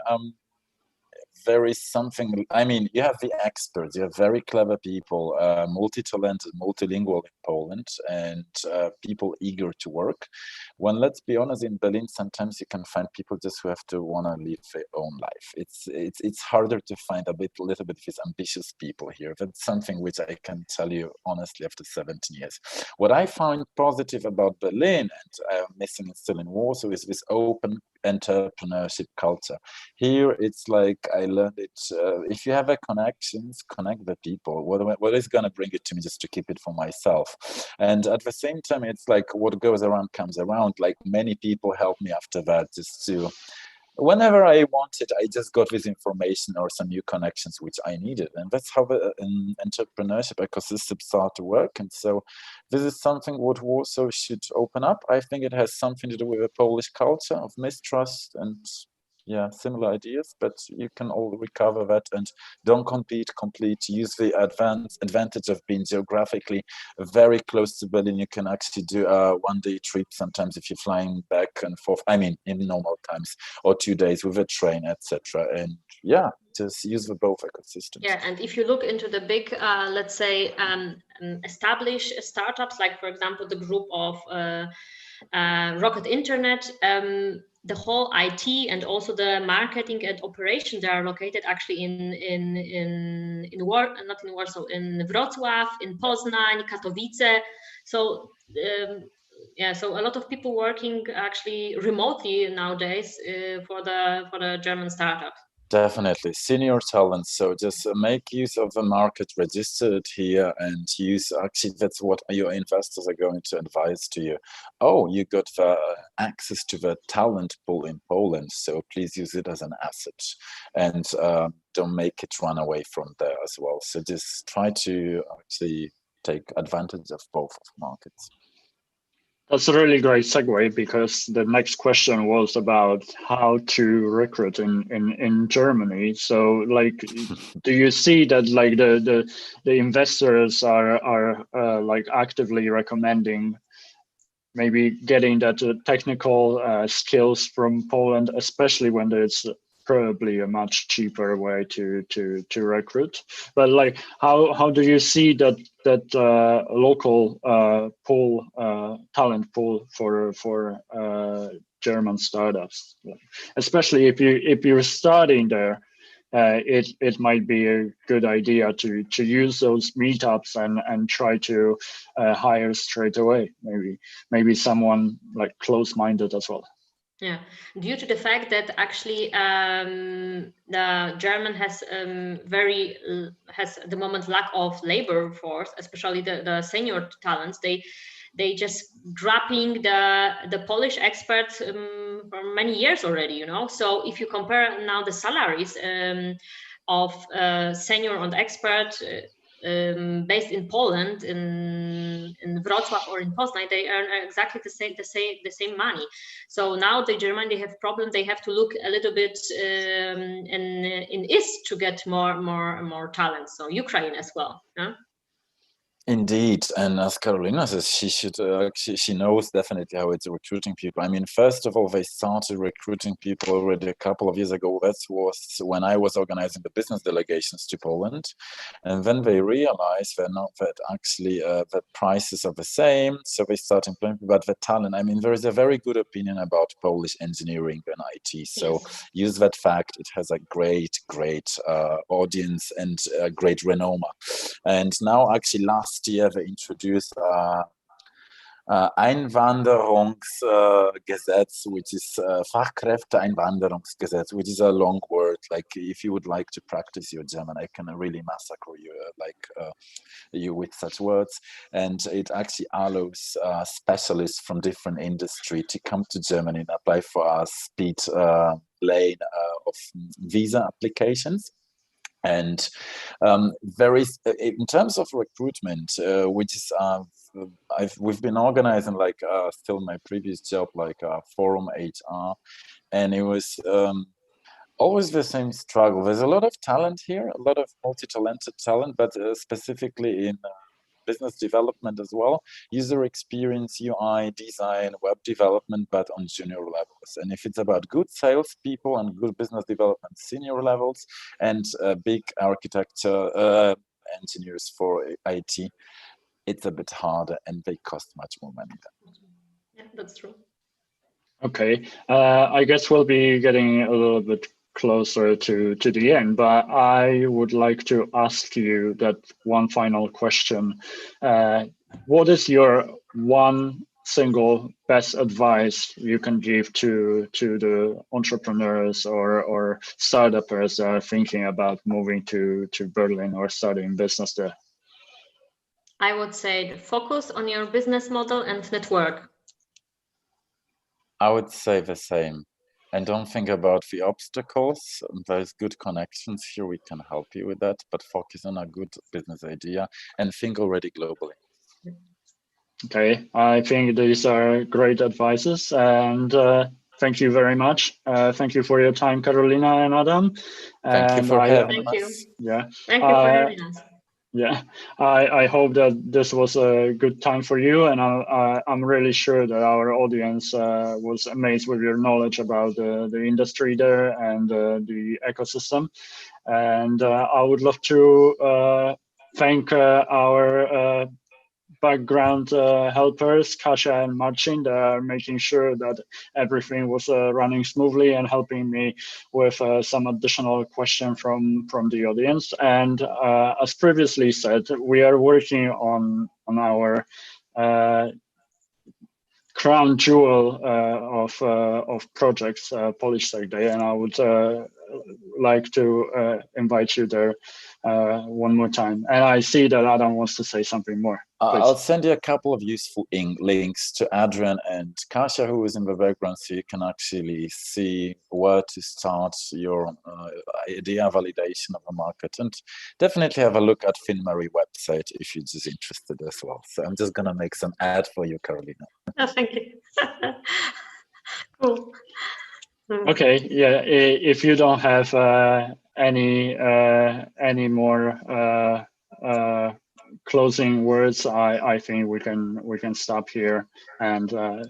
there is something, I mean, you have the experts, you have very clever people, multi-talented, multilingual in Poland, and people eager to work. When, let's be honest, in Berlin, sometimes you can find people just who have to want to live their own life. It's harder to find a little bit of these ambitious people here. That's something which I can tell you honestly after 17 years. What I find positive about Berlin, and missing it still in Warsaw, is this open entrepreneurship culture. Here it's like I learned it, if you have a connections, connect the people. What is going to bring it to me just to keep it for myself? And at the same time, it's like what goes around comes around. Like many people helped me after that, just to, whenever I wanted, I just got this information or some new connections which I needed. And that's how the entrepreneurship ecosystem started to work. And so this is something what Warsaw should open up. I think it has something to do with the Polish culture of mistrust and similar ideas, but you can all recover that and don't complete. Use the advantage of being geographically very close to Berlin. You can actually do a one-day trip sometimes if you're flying back and forth. I mean, in normal times, or 2 days with a train, etc. And just use the both ecosystems. Yeah, and if you look into the big, let's say, established startups, like for example, the group of Rocket Internet. The whole IT and also the marketing and operation, they are located actually in Warsaw, in Wrocław, in Poznań, Katowice. So so a lot of people working actually remotely nowadays for the German startups. Definitely, senior talent. So just make use of the market registered here and use, actually, that's what your investors are going to advise to you. Oh, you got the access to the talent pool in Poland, so please use it as an asset and don't make it run away from there as well. So just try to actually take advantage of both markets. That's a really great segue, because the next question was about how to recruit in Germany. So, like, do you see that like the investors are like actively recommending maybe getting that technical skills from Poland, especially when there's probably a much cheaper way to recruit. But like, how do you see that local talent pool for German startups, especially if you're starting there? It might be a good idea to use those meetups and try to hire straight away. Maybe someone like close-minded as well. Yeah, due to the fact that actually the German has has at the moment lack of labor force, especially the senior talents. They just grabbing the Polish experts for many years already, you know. So if you compare now the salaries of senior and expert based in Poland, in Wrocław or in Poznań, they earn exactly the same money. So now the German, they have problem. They have to look a little bit in east to get more talent. So Ukraine as well. Yeah? Indeed, and as Carolina says, she knows definitely how it's recruiting people. I mean, first of all, they started recruiting people already a couple of years ago. That was when I was organizing the business delegations to Poland, and then they realized that actually the prices are the same, so they start employing people. But the talent, I mean, there is a very good opinion about Polish engineering and IT. So Yes. use that fact; it has a great audience and great renown. And now, actually, last year they introduced Einwanderungsgesetz, which is Fachkräfteeinwanderungsgesetz, which is a long word. Like, if you would like to practice your German, I can really massacre you you with such words. And it actually allows specialists from different industry to come to Germany and apply for a speed lane of visa applications. And there is, in terms of recruitment, which is we've been organizing like still my previous job, like Forum HR, and it was always the same struggle. There's a lot of talent here, a lot of multi-talented talent, but specifically in business development as well, user experience, UI, design, web development, but on junior levels. And if it's about good salespeople and good business development, senior levels, and big architecture engineers for IT, it's a bit harder and they cost much more money. Yeah, that's true. Okay, I guess we'll be getting a little bit closer to the end, but I would like to ask you that one final question. What is your one single best advice you can give to the entrepreneurs or startups that are thinking about moving to Berlin or starting business there? I would say focus on your business model and network. I would say the same. And don't think about the obstacles. There's good connections here. We can help you with that, but focus on a good business idea and think already globally. Okay, I think these are great advices, and thank you very much. Thank you for your time, Carolina and Adam. Thank you for having us. Thank you. Yeah. Thank you for having us. Yeah, I hope that this was a good time for you, and I'm really sure that our audience was amazed with your knowledge about the industry there and the ecosystem. And I would love to thank our background helpers, Kasia and Marcin, that are making sure that everything was running smoothly and helping me with some additional question from the audience. And as previously said, we are working on our crown jewel of projects, Polish Tech Day, and I would like to invite you there one more time. And I see that Adam wants to say something more. I'll send you a couple of useful links to Adrian and Kasia, who is in the background, so you can actually see where to start your idea validation of the market. And definitely have a look at FinMary website if you're just interested as well. So I'm just going to make some ad for you, Carolina. Oh, thank you. Cool. Okay, yeah, if you don't have any more closing words, I think we can stop here. And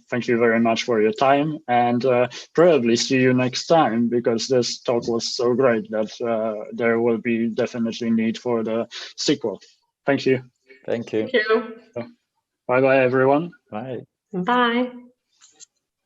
thank you very much for your time. And probably see you next time, because this talk was so great that there will be definitely need for the sequel. Thank you. Thank you. Thank you. Bye bye, everyone. Bye. Bye.